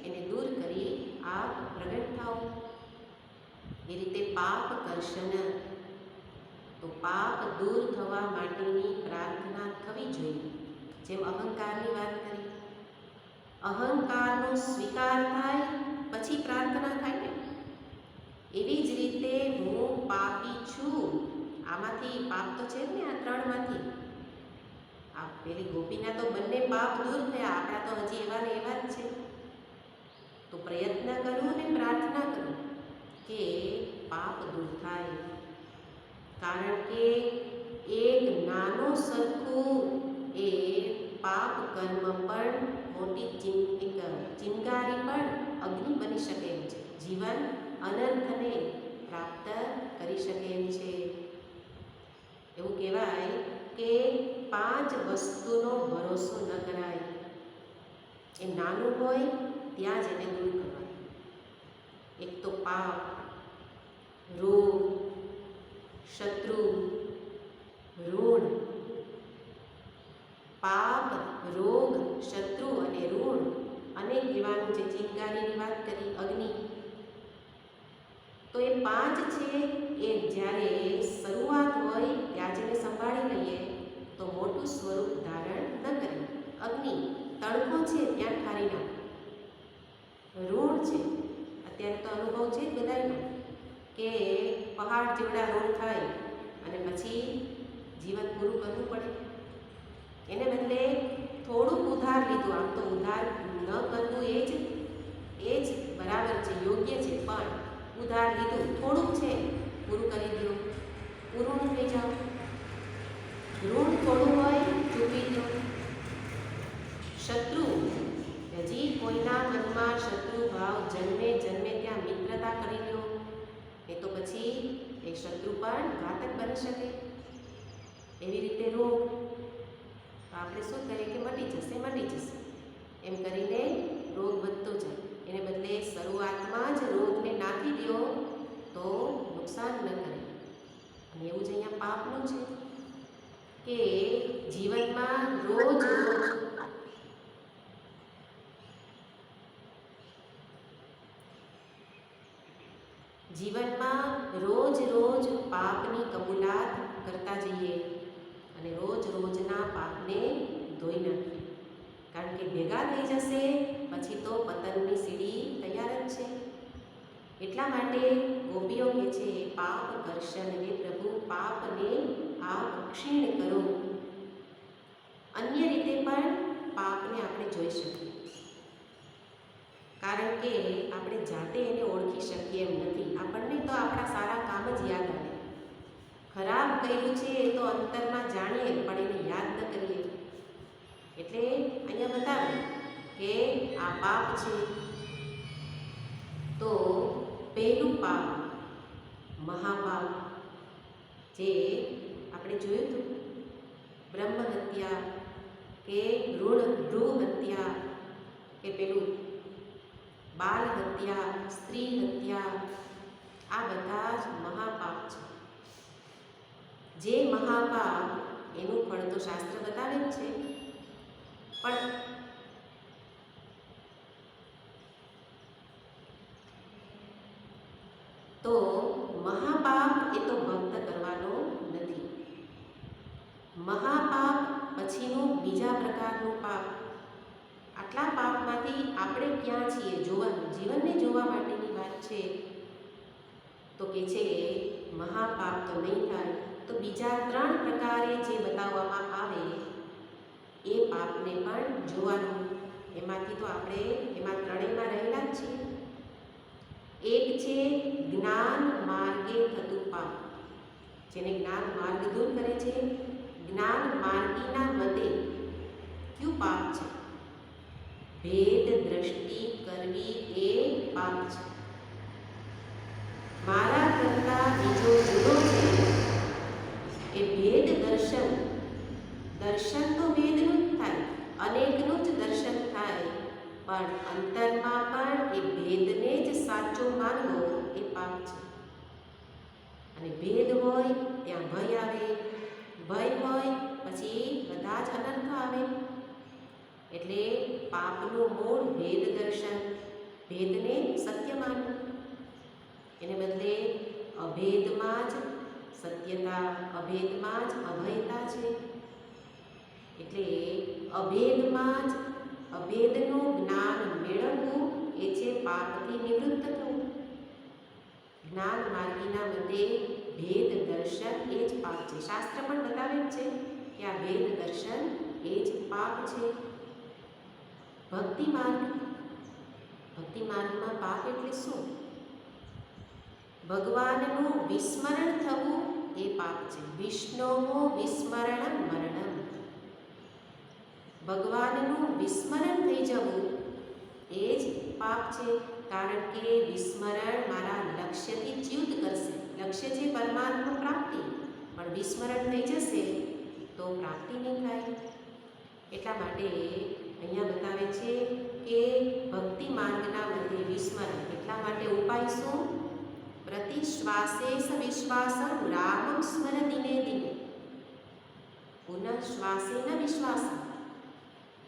એને દૂર કરી આપ પ્રગટ થાઓ. એ રીતે પાપ કર્ષણ, તો પાપ દૂર થવા માટેની પ્રાર્થના થવી જોઈએ. જેમ અહંકારની વાત કરી, અહંકારનો સ્વીકાર થાય પછી પ્રાર્થના થાય ને. એવી જ રીતે હું પાપી છું. આમાંથી પાપ તો છે ને આ ત્રણમાંથી. આ પેલી ગોપીના તો બંને પાપ દૂર થયા, આપણા તો હજી એવા ને એવા જ છે. તો પ્રયત્ન કરું ને પ્રાર્થના કરું કે પાપ દૂર થાય. કારણ કે એક નાનો સરખું એ પાપ કર્મ પણ મોટી ચિનગારી પણ અગ્નિ બની શકે એમ છે. જીવન અનર્થને પ્રાપ્ત કરી શકે એમ છે. એવું કહેવાય કે 5 વસ્તુનો ભરોસો ન કરાય. એ નાનું હોય ત્યાં જ એને દૂર કરવાનું. એક તો પાપ, રોગ, શત્રુ, ઋણ. પાપ, રોગ, શત્રુ અને ઋણ અને કહેવાનું જે ચિનગારીની વાત કરી અગ્નિ. તો એ 5 છે એ જ્યારે શરૂઆત હોય ત્યાં જ એને સંભાળી લઈએ તો મોટું સ્વરૂપ ધારણ ન કરે. અગ્નિ તડકો છે ત્યાં ઠારી નાખો. ઋણ છે, અત્યારે તો અનુભવ છે બધાયનો કે પહાડ જેવડા ઋણ થાય અને પછી જીવન પૂરું કરવું પડે. એને બદલે થોડુંક ઉધાર લીધું. આમ તો ઉધાર ન કરવું એ જ બરાબર છે, યોગ્ય છે. પણ ઉધાર લીધું, થોડુંક છે, પૂરું કરી દો, પૂરું થઈ જાઓ. ઋણ થોડું હોય ચૂકવી દો. શત્રુ, હજી કોઈના મનમાં શત્રુ ભાવ જન્મે ત્યાં મિત્રતા કરી લો. એ તો પછી એ શત્રુ પણ ઘાતક બની શકે. એવી રીતે રોગ, આપણે શું કરીએ કે મટી જશે એમ કરીને રોગ વધતો જાય. એને બદલે શરૂઆતમાં જ રોગને નાખી દો તો નુકસાન ન કરે. અને એવું જ અહીંયા પાપનું છે કે જીવનમાં રોજ પાપની કબૂલાત કરતા જઈએ અને રોજના પાપને ધોઈ નાખીએ. કારણ કે ભેગા થઈ જશે પછી તો પતનની સીડી તૈયાર જ છે. એટલા માટે ગોપીઓ કહે છે પાપ કર્ષણ, હે પ્રભુ પાપને આપ ક્ષીણ કરો. અન્ય રીતે પણ પાપને આપણે જોઈ શકીએ. કારણ કે આપણે જાતે એને ઓળખી શકીએ એમ નથી. આપણને તો આપણા સારા કામ જ યાદ આવે. ખરાબ કર્યું છે એ તો અંતરમાં જાણીએ પણ એને યાદ ન કરીએ. એટલે અહીંયા બતાવે કે આ પાપ છે. તો પહેલું પાપ મહાપાપ, જે આપણે જોયું હતું, બ્રહ્મ હત્યા કે ભ્રૂ હત્યા કે પેલું બાલ હત્યા, સ્ત્રી હત્યા, આ બધા જ મહાપાપ છે. જે મહાપાપ એનું ફળ તો શાસ્ત્ર બતાવે જ છે. પણ તો મહાપાપ એ તો ભક્ત કરવાનો નથી. મહાપાપ પછીનું બીજા પ્રકારનું પાપ. આટલા પાપમાંથી આપણે ક્યાં છીએ જોવાનું, જીવનને જોવા માટેની વાત છે. તો કે છે મહાપાપ તો નહીં થાય. તો બીજા 3 પ્રકારે જે બતાવવામાં આવે એ પાપને પણ જોવાનું. એમાંથી તો આપણે એમાં ત્રણેયમાં રહેલા જ છીએ. એક છે જ્ઞાન માર્ગે થતું પાપ, જેને જ્ઞાન માર્ગ દૂર કરે છે. જ્ઞાન માર્ગીના મતે કયું પાપ છે? ભેદ દ્રષ્ટિ કરવી એ પાપ છે. મારા કરતા બીજો જુદો છે એ ભેદ દર્શન. દર્શન તો ભેદનું જ થાય, અનેકનું જ દર્શન થાય, પણ અંતરમાં પણ એ ભેદને જ સાચો માનવો એ પાપ છે. અને ભેદ હોય ત્યાં ભય આવે, ભય હોય પછી બધા જ અનર્થ આવે. એટલે પાપનું મૂળ ભેદ દર્શન, ભેદને સત્ય માનવું. એને બદલે અભેદમાં જ સત્યતા, અભેદમાં જ અભયતા છે. એટલે અભેદમાં જ અભેદનું જ્ઞાન મેળવવું એ છે પાપથી નિવૃત્ત થવું. જ્ઞાન માર્ગીના મતે ભેદ દર્શન એ જ પાપ છે. શાસ્ત્ર પણ બતાવે જ છે કે આ ભેદ દર્શન એ જ પાપ છે. ભક્તિ માર્ગ, ભક્તિ માર્ગમાં પાપ એટલે શું? ભગવાનનું વિસ્મરણ થવું એ પાપ છે. વિષ્ણુનો વિસ્મરણમ મરણમ. ભગવાનનું વિસ્મરણ થઈ જવું એ જ પાપ છે. કારણ કે વિસ્મરણ મારા લક્ષ્યથી ચ્યુત કરશે. લક્ષ્ય છે પરમાત્મા પ્રાપ્તિ, પણ વિસ્મરણ થઈ જશે તો પ્રાપ્તિ નહીં થાય. એટલા માટે અહીંયા બતાવે છે કે ભક્તિ માર્ગના મતે વિસ્મરણ. એટલા માટે ઉપાય શું? પ્રતિ શ્વાસે વિશ્વાસમ રામમ સ્મર દિને દિને. પુનઃ શ્વાસેન વિશ્વાસમ.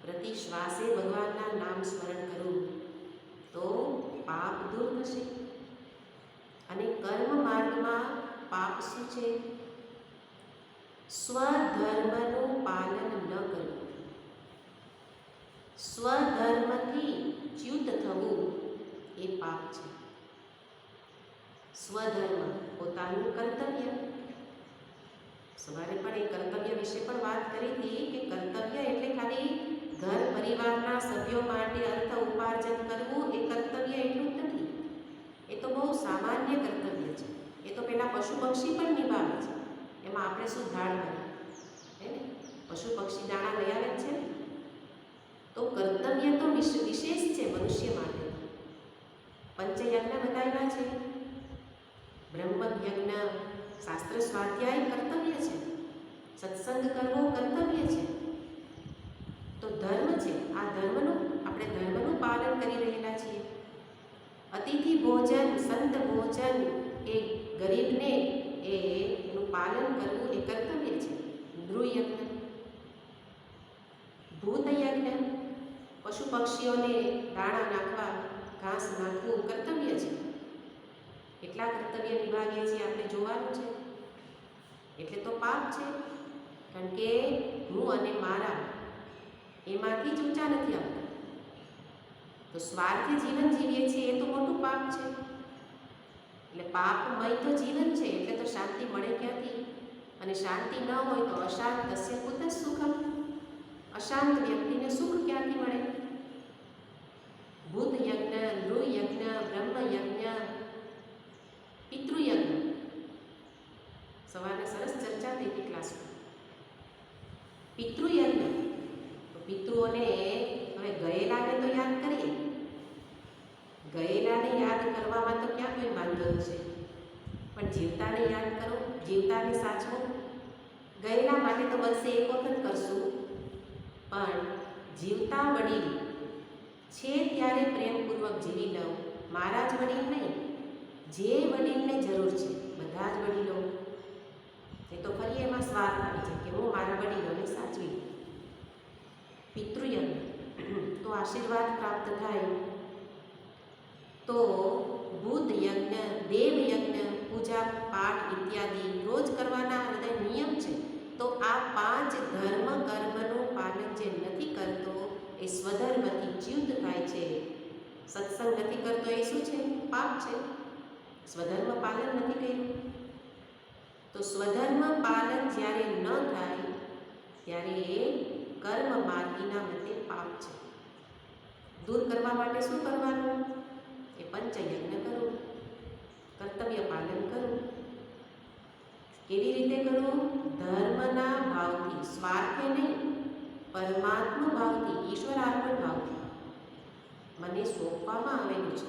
પ્રતિ શ્વાસે ભગવાનના નામ સ્મરણ કરવું તો પાપ દૂર થશે. અને કર્મ માર્ગમાં પાપ શું છે? સ્વધર્મનું પાલન ન કરવું. સ્વધર્મથી ચ્યુત થવું એ પાપ છે. સ્વધર્મ પોતાનું કર્તવ્ય. સવારે પણ એ કર્તવ્ય વિશે પણ વાત કરી હતી કે કર્તવ્ય એટલે ખાલી ઘર પરિવારના સભ્યો માટે અર્થ ઉપાર્જન કરવું એ કર્તવ્ય એટલું જ નથી. એ તો બહુ સામાન્ય કર્તવ્ય છે. એ તો પેલા પશુ પક્ષી પણ નિભાવે છે. એમાં આપણે શું ધાડ કરીએ? હે ને? પશુ પક્ષી દાણા લઈ આવે જ છે. તો કર્તવ્ય તો વિશેષ છે મનુષ્ય માટે. પંચયજ્ઞ બતાવ્યા છે. બ્રહ્મ યજ્ઞ, શાસ્ત્ર સ્વાધ્યાય કર્તવ્ય છે. સત્સંગ કરવો કર્તવ્ય છે. તો ધર્મ છે. આ ધર્મનું આપણે ધર્મનું પાલન કરી રહેલા છીએ. અતિથિ ભોજન, સંત ભોજન એ ગરીબને એનું પાલન કરવું એ કર્તવ્ય છે. નૃયજ્ઞ, ભૂતયજ્ઞ, પશુ પક્ષીઓને દાણા નાખવા, ઘાસ નાખવું કર્તવ્ય છે. કેટલા કર્તવ્ય નિભાવીએ છીએ આપણે જોવાનું છે. એટલે તો પાપ છે. કારણ કે હું અને મારા એમાંથી જ ઊંચા નથી આવતા. તો સ્વાર્થી જીવન જીવીએ છીએ એ તો મોટું પાપ છે. એટલે પાપમય તો જીવન છે. એટલે તો શાંતિ મળે ક્યાંથી? અને શાંતિ ન હોય તો અશાંત તસ્ય કુતઃ સુખમ. અશાંત વ્યક્તિને સુખ ક્યાંથી મળે? ભૂત યજ્ઞ, નૃ યજ્ઞ, બ્રહ્મ યજ્ઞ, પિતૃયજ્ઞ. સવારે સરસ ચર્ચા થઈ હતી ક્લાસમાં. પિતૃયજ્ઞ, તો પિતૃઓને હવે ગયેલાને તો યાદ કરીએ. ગયેલાને યાદ કરવામાં તો ક્યાં કોઈ વાંધો છે? પણ જીવતાને યાદ કરો, જીવતાને સાચવો. ગયેલા માટે તો બનશે એક વખત કરશું, પણ જીવતા વડીલ છે ત્યારે પ્રેમપૂર્વક જીવી લઉં. મારા જ વડીલ નહીં, જે વડીલને જરૂર છે બધા જ વડીલો. એ તો ફરી એમાં સ્વાર્થ આવી છે કે હું મારા વડીલોને સાચવી લઉં. પિતૃયજ્ઞ તો આશીર્વાદ પ્રાપ્ત થાય. તો ભૂત યજ્ઞ, દેવ યજ્ઞ, પૂજા પાઠ ઇત્યાદિ રોજ કરવાના બધા નિયમ છે. તો આ 5 ધર્મ કર્મનું પાલન જે નથી કરતો એ સ્વધર્મથી ચ્યુત થાય છે. સત્સંગ નથી કરતો એ શું છે? પાપ છે. સ્વધર્મ પાલન નથી કર્યું. તો સ્વધર્મ પાલન જ્યારે ન થાય ત્યારે એ કર્મ માર્ગીના મતે પાપ છે. દૂર કરવા માટે શું કરવાનું? એ પંચયજ્ઞ કરવું, કર્તવ્ય પાલન કરવું. કેવી રીતે કરવું? ધર્મના ભાવથી, સ્વાર્થે નહીં, પરમાત્મા ભાવથી, ઈશ્વરાર્પણ ભાવથી મને સોંપવામાં આવેલું છે.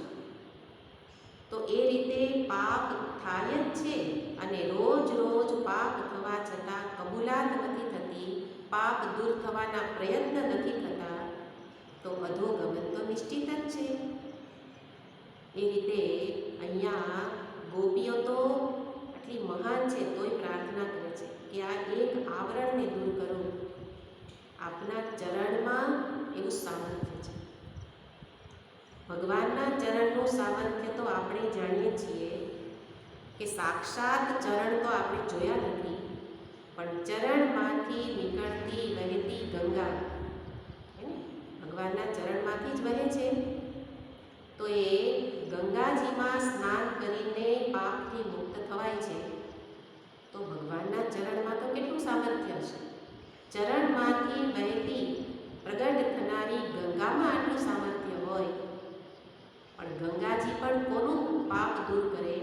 તો એ રીતે પાપ થાય જ છે અને રોજ રોજ પાપ થવા છતાં કબૂલાત નથી થતી, પાપ દૂર થવાના પ્રયત્ન નથી થતા, તો અધોગમન તો નિશ્ચિત જ છે. એ રીતે અહીંયા ગોપીઓ તો આટલી મહાન છે તોય પ્રાર્થના કરે છે કે આ એક આવરણને દૂર કરો. આપના ચરણમાં એવું સામર્થ્ય છે. ભગવાનના ચરણનું સામર્થ્ય તો આપણે જાણીએ છીએ કે સાક્ષાત ચરણ તો આપણે જોયા નથી, પણ ચરણમાંથી નીકળતી વહેતી ગંગા, ભગવાનના ચરણમાંથી જ વહે છે. તો એ ગંગાજીમાં સ્નાન કરીને પાપથી મુક્ત થવાય છે. તો ભગવાનના ચરણમાં તો કેટલું સામર્થ્ય છે. ચરણમાંથી વહેતી પ્રગટ થનારી ગંગામાં આટલું સામર્થ્ય હોય, પણ ગંગાજી પણ કોનું પાપ દૂર કરે?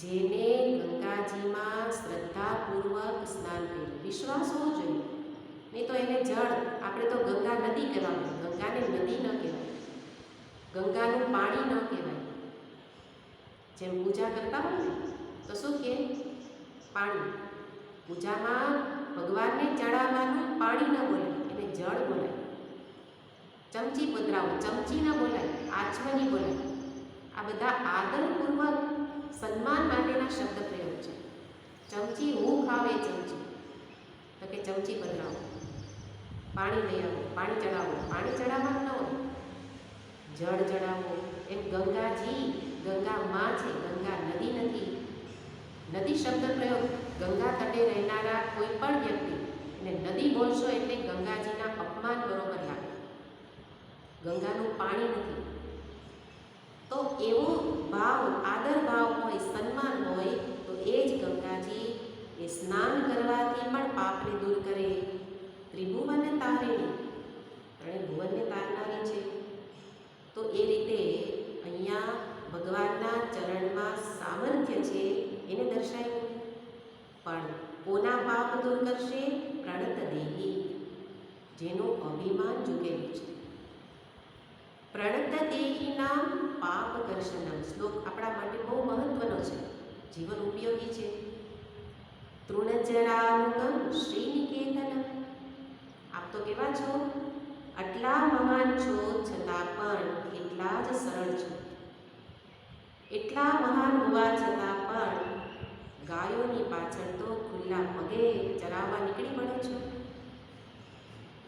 જેને ગંગાજીમાં શ્રદ્ધાપૂર્વક સ્નાન કર્યું, વિશ્વાસ હોવો જોઈએ. નહીં તો એને જળ, આપણે તો ગંગા નદી કહેવાય, ગંગાને નદી ન કહેવાય, ગંગાનું પાણી ન કહેવાય. જેમ પૂજા કરતા હોય ને તો શું કહે? પાણી. પૂજામાં ભગવાનને ચડાવવાનું પાણી ન બોલાય, એને જળ બોલાય. ચમચી પધરાવો, ચમચી ન બોલાય, આચમની બોલાય. આ બધા આદરપૂર્વક સન્માન માટેના શબ્દ પ્રયોગ છે. ચમચી હું ખાવે ચમચી, તો કે ચમચી પધરાવો, પાણી લઈ આવો, પાણી ચડાવો. પાણી ચડાવવાનું ન હોય, જળ ચડાવો. એમ ગંગાજી, ગંગા માં છે, ગંગા નદી નથી. નદી શબ્દ પ્રયોગ ગંગા તટે રહેનારા કોઈ પણ વ્યક્તિ એને નદી બોલશો એટલે ગંગાજીના અપમાન બરોબર લાગે. ગંગાનું પાણી નથી. તો એવો ભાવ, આદર ભાવ હોય, સન્માન હોય, તો એ જ ગંગાજી એ સ્નાન કરવાથી પણ પાપને દૂર કરે. ત્રિભુવન તારેણી, ત્રણે ભુવનને તારનારી છે. તો એ રીતે અહીંયા ભગવાનના ચરણમાં સામર્થ્ય છે એને દર્શાવ્યું. પણ કોના પાપ દૂર કરશે? પ્રણત દેહી, જેનું અભિમાન ઝૂકેલું છે. પ્રણત દેહીના પાપ કર્ષણમ શ્લોક આપણા માટે બહુ મહત્વનો છે, જીવન ઉપયોગી છે. તૃણજરાનુગમ શ્રીનિકેતનમ, આપ તો કેવા છો? આટલા મહાન છો છતાં પણ એટલા જ સરળ છો. એટલા મહાન હોવા છતાં પણ ગાયોની પાછળ તો ખુલ્લા પગે ચરાવવા નીકળી પડો છો.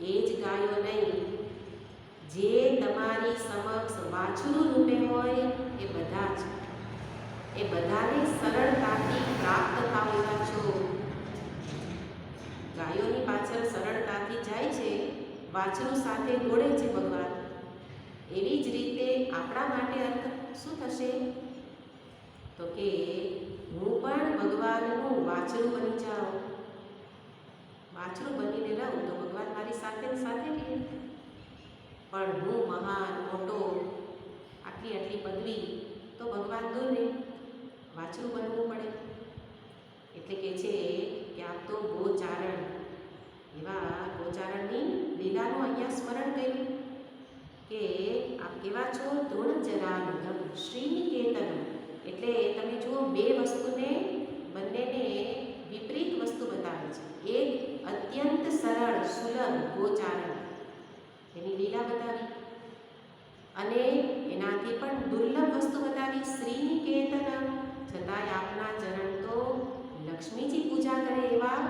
એ જ ગાયો નહીં, જે તમારી સમક્ષ વાછરું રૂપે હોય એ બધા જ, એ બધાને સરળતાથી પ્રાપ્ત થાવ એવા છો. ગાયોની પાછળ સરળતાથી જાય છે, વાછરું સાથે દોડે છે ભગવાન. એવી જ રીતે આપણા માટે અર્થ શું થશે? તો કે હું પણ ભગવાનનું વાછરું બની જાઉં. વાછરું બનીને રહું તો ભગવાન મારી સાથે સાથે રહે. પણ હું મહાન મોટો, આટલી પદવી, તો ભગવાન દૂર રહે, વાછરું બનવું પડે. એટલે કે છે કે આપ તો ગોચારણ, એવા ગોચારણની લીલાનું અહીંયા સ્મરણ કર્યું કે આપ કેવા છો? તૃણજરાનુગમ શ્રીનિકેતનમ. એટલે તમે જુઓ, બે વસ્તુને, બંનેને વિપરીત વસ્તુ બતાવે છે. એક અત્યંત સરળ સુલભ ગોચારણ, એની લીલા બતાવી, અને એનાથી પણ દુર્લભ વસ્તુ બતાવી શ્રીનિકેતનમ. છતાંય આપના ચરણ તો લક્ષ્મીજી પૂજા કરે એવા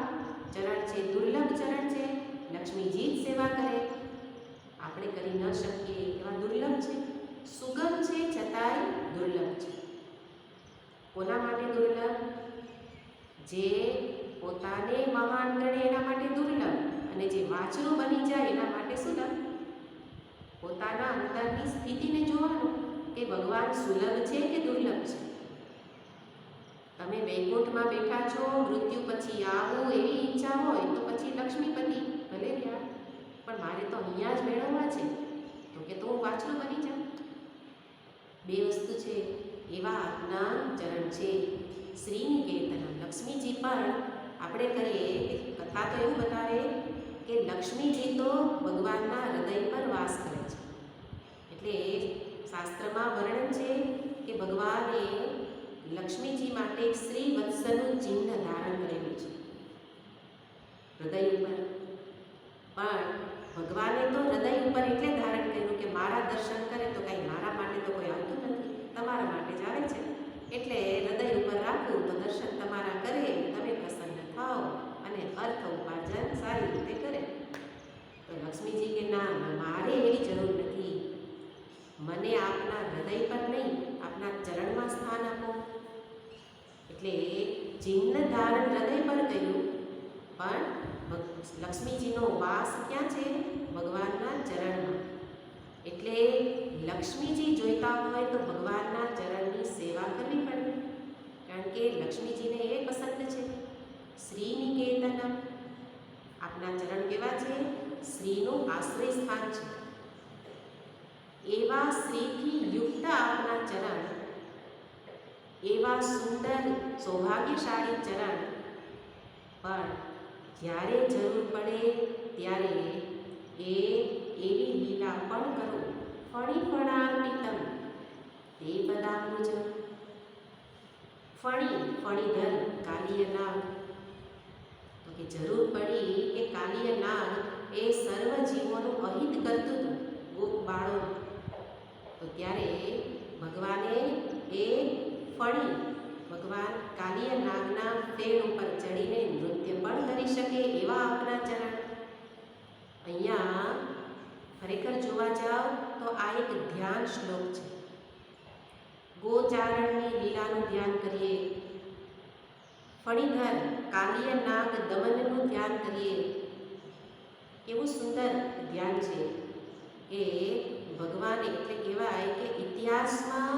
ચરણ છે, દુર્લભ ચરણ છે. લક્ષ્મીજી જ સેવા કરે, આપણે કરી ન શકીએ એવા દુર્લભ છે. સુગમ છે છતાંય દુર્લભ છે. કોના માટે દુર્લભ? જે પોતાને મહાન ગણે એના માટે દુર્લભ, અને જે વાછરું બની જાય એના માટે સુલભ. પોતાના અંતરની સ્થિતિને જોવાનું કે ભગવાન સુલભ છે કે દુર્લભ છે. તમે વૈકુંઠમાં બેઠા છો, મૃત્યુ પછી આવું એવી ઈચ્છા હોય તો પછી લક્ષ્મીપતિ ભલે રહ્યા, પણ મારે તો અહીંયા જ મેળવવા છે, તો કે તો હું વાછરો બની જાઉં. બે વસ્તુ છે, એવા આપના ચરણ છે. શ્રીનિકેતનમ, લક્ષ્મીજી પણ આપણે કરીએ કથા તો એવું બતાવે કે લક્ષ્મીજી તો ભગવાનના હૃદય પર વાસ કરે છે. એટલે શાસ્ત્રમાં વર્ણન છે કે ભગવાને લક્ષ્મીજી માટે શ્રી વત્સનું ચિહ્ન ધારણ કરેલું છે હૃદય ઉપર. પણ ભગવાને તો હૃદય ઉપર એટલે ધારણ કર્યું કે મારા દર્શન કરે તો કાંઈ મારા માટે તો કોઈ આવતું નથી, તમારા માટે જ આવે છે, એટલે હૃદય ઉપર રાખવું તો દર્શન તમારા કરે, તમે પ્રસન્ન થાઓ અને અર્થ ઉપાર્જન સારી રીતે કરે. તો લક્ષ્મીજી કે ના, મારે એવી જરૂર નથી, મને આપના હૃદય પર નહીં, આપના ચરણમાં સ્થાન આપો. એટલે ચિહ્ન ધારણ હૃદય પર કર્યું, પણ લક્ષ્મીજીનો વાસ ક્યાં છે? ભગવાનના ચરણમાં. એટલે લક્ષ્મીજી જોઈતા હોય તો ભગવાનના ચરણની સેવા કરવી પડે, કારણ કે લક્ષ્મીજીને એ પસંદ છે. શ્રીનિકેતનમ, આપના ચરણ કેવા છે? શ્રીનું આશ્રય સ્થાન છે. એવા શ્રીથી યુક્ત આપના ચરણ, એવા સુંદર સૌભાગ્યશાળી ચરણ, પણ જ્યારે જરૂર પડે ત્યારે એવી લીલા પણ કરો. ફણીફણાર્પિતમ તે પદામૃજ, ફણીધર કાલીય નાગ, તો કે જરૂર પડી કે કાલીય નાગ એ સર્વ જીવોનું અહિત કરતું હતું, ગોપ બાળો, તો ત્યારે ભગવાને એ ફણી, ભગવાન કાલીય નાગના ફેણ ઉપર ચડીને નૃત્ય પણ કરી શકે એવા આપના ચરણ. અહીંયા ખરેખર જોવા જાઓ તો આ એક ધ્યાન શ્લોક છે. ગોચારણની લીલાનું ધ્યાન કરીએ, ફણીધર કાલીય નાગ દમનનું ધ્યાન કરીએ, કેવું સુંદર ધ્યાન છે કે ભગવાને, એટલે કહેવાય કે ઇતિહાસમાં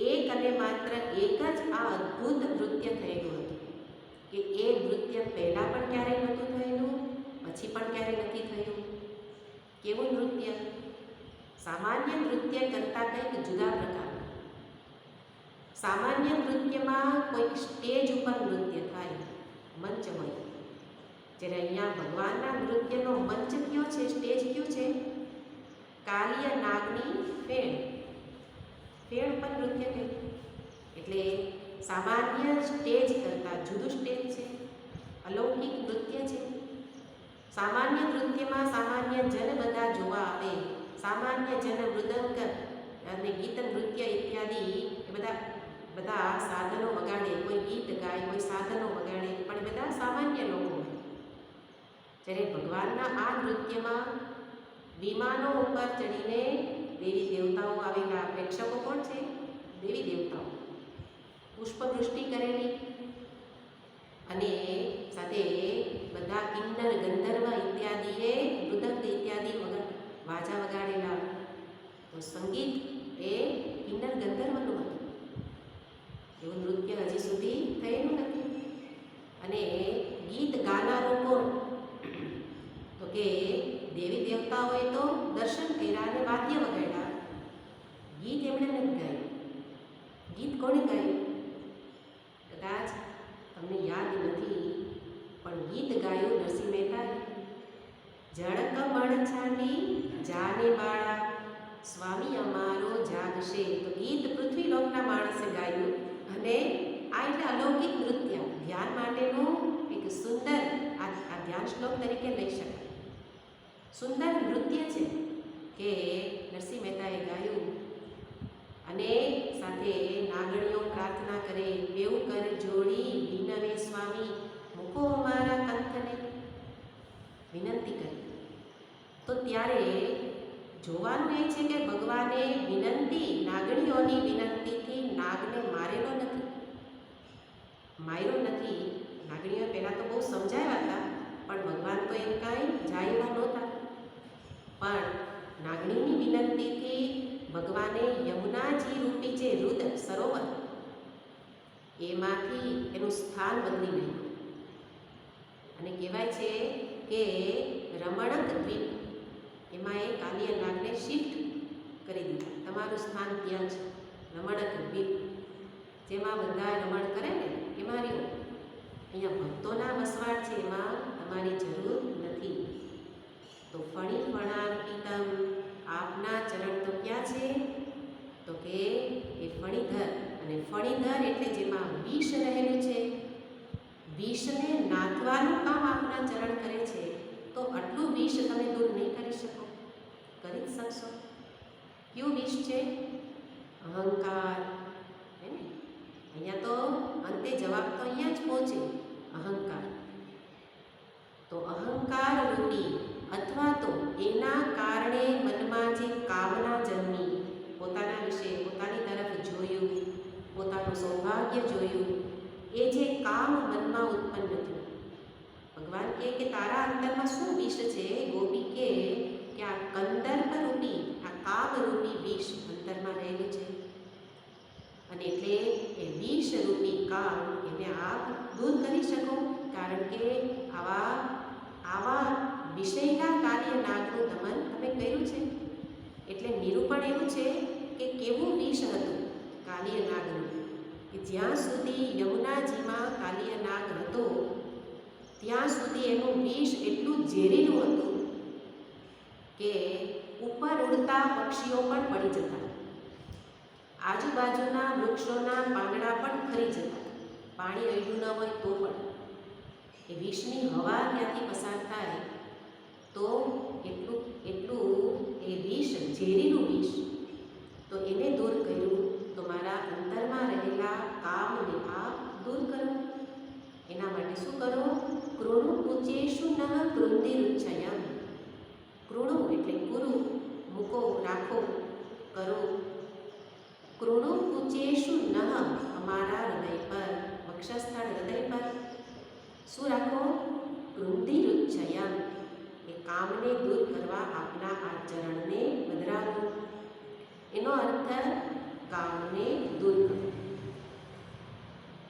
એક અને માત્ર એક જ આ અદ્ભુત નૃત્ય થયેલું હતું, કે એ નૃત્ય પહેલાં પણ ક્યારેય નહોતું થયેલું, પછી પણ ક્યારેય નથી થયું. કેવું નૃત્ય? સામાન્ય નૃત્ય કરતાં કંઈક જુદા પ્રકારનું. સામાન્ય નૃત્યમાં કોઈક સ્ટેજ ઉપર નૃત્ય થાય, મંચ હોય, જ્યારે અહીંયા ભગવાનના નૃત્યનો મંચ કયો છે, સ્ટેજ કયું છે? કાલીય નાગની ફેણ ઉપર નૃત્ય કર્યું. એટલે સામાન્ય સ્ટેજ કરતાં જુદું સ્ટેજ છે, અલૌકિક નૃત્ય છે. સામાન્ય નૃત્યમાં સામાન્ય જન બધા જોવા આવે, સામાન્ય જન મૃદંગ અને ગીત નૃત્ય ઇત્યાદિ એ બધા સાધનો વગાડે, કોઈ ગીત ગાય, કોઈ સાધનો વગાડે, પણ બધા સામાન્ય લોકો હોય. જ્યારે ભગવાનના આ નૃત્યમાં વિમાનો ઉપર ચડીને દેવી દેવતાઓ આવેલા, પ્રેક્ષકો કોણ છે? દેવી દેવતાઓ. પુષ્પવૃષ્ટિ કરેલી અને સાથે બધા કિન્નર ગંધર્વ ઇત્યાદિએ મૃદંગ ઇત્યાદિ વાજા વગાડેલા. તો સંગીત એ કિન્નર ગંધર્વનું હતું, એવું નૃત્ય હજી સુધી થયેલું નથી. અને ગીત ગાનારો કોણ? તો કે દેવી દેવતાઓએ તો દર્શન કર્યા અને વાદ્ય વગાડ્યા, ગીત એમણે નથી ગાયું. ગીત કોણે ગાયું? કદાચ તમને યાદ નથી, પણ ગીત ગાયું નરસિંહ મહેતાએ. જળકમણ છાંડી જાને બાળા, સ્વામી અમારો જાગશે. તો ગીત પૃથ્વીલોકના માણસે ગાયું, અને આ એટલે અલૌકિક નૃત્ય, ધ્યાન માટેનું એક સુંદર આ ધ્યાન શ્લોક તરીકે લઈ શકાય. સુંદર નૃત્ય છે કે નરસિંહ મહેતાએ ગાયું. અને સાથે નાગણીઓ પ્રાર્થના કરે, બેઉ કર જોડી વિનવે સ્વામી, મૂકો અમારા કંથને, વિનંતી કરી. તો ત્યારે જોવાનું એ છે કે ભગવાને વિનંતી, નાગણીઓની વિનંતીથી નાગને મારેલો નથી, માર્યો નથી. નાગણીઓ પહેલાં તો બહુ સમજાવ્યા હતા, પણ ભગવાન તો એમ કાંઈ જાય નહોતા. પણ નાગણીની વિનંતીથી ભગવાને યમુનાજી રૂપી જે રુદ્ર સરોવર, એમાંથી એનું સ્થાન બદલી નાખ્યું અને કહેવાય છે કે રમણક દ્વીપ એમાં એ કાલિયા નાગને શિફ્ટ કરી દીધા. તમારું સ્થાન ત્યાં છે, રમણક દ્વીપ, જેમાં બધા રમણ કરે ને એમાં રહ્યો. અહીંયા ભક્તોના વસવાટ છે, એમાં તમારી જરૂર નથી. તો ફણી ફણાર્પિતમ, આપના ચરણ તો ક્યાં છે? તો કે એ ફણીધર, અને ફણીધર એટલે જેમાં વિષ રહેલું છે, વિષને નાથવાનું કામ આપના ચરણ કરે છે. તો આટલું વિષ તમે દૂર નહીં કરી શકો? કરી જ શકશો. કયું વિષ છે? અહંકાર. હે ને? અહીંયા તો અંતે જવાબ તો અહીંયા જ પહોંચે, અહંકાર. તો અહંકાર રૂપી અથવા તો એના કારણે મનમાં જે કામના જન્મી, પોતાના વિશે પોતાની તરફ જોયું, પોતાનું સૌભાગ્ય જોયું, એ જે કામ મનમાં ઉત્પન્ન થયું. ભગવાન કહે કે તારા અંતરમાં શું વિષ છે? ગોપી કહે કે આ કંદર્પ રૂપી, આ કામ રૂપી વિષ અંતરમાં રહેલું છે. અને એટલે એ વિષ રૂપી કામ એને આપ દૂર કરી શકો, કારણ કે આવા વિષયના કાર્ય નાગનું દમન તમે કર્યું છે. એટલે નિરૂપણ એવું છે કે કેવું વિષ હતું કાલિય નાગનું, કે જ્યાં સુધી યમુનાજીમાં કાલિય નાગ હતો ત્યાં સુધી એનું વિષ એટલું ઝેરીલું હતું કે ઉપર ઉડતા પક્ષીઓ પણ પડી જતા, આજુબાજુના વૃક્ષોના પાંદડા પણ ખરી જતા, પાણી અડ્યું ન હોય તો પણ. એ વિષની હવા ત્યાંથી પસાર થાય તો એટલું એ વિષ, ઝેરીનું વિષ. તો એને દૂર કર્યું. તો મારા અંતરમાં રહેલા કામને આપ દૂર કરો. એના માટે શું કરો? કૃણુ કુચેશુ ન કૃંદિરુચ્છયમ. કૃણુ એટલે ગુરુ, મૂકો, રાખો, કરો. કૃણુ કુચેશુ ન, અમારા હૃદય પર, વક્ષસ્થળ હૃદય પર શું રાખો? કૃંદિરુચ્છયમ. એ કામને દૂર કરવા આપના આ ચરણને બદરાવો. એનો અર્થ કામને દૂર કરો.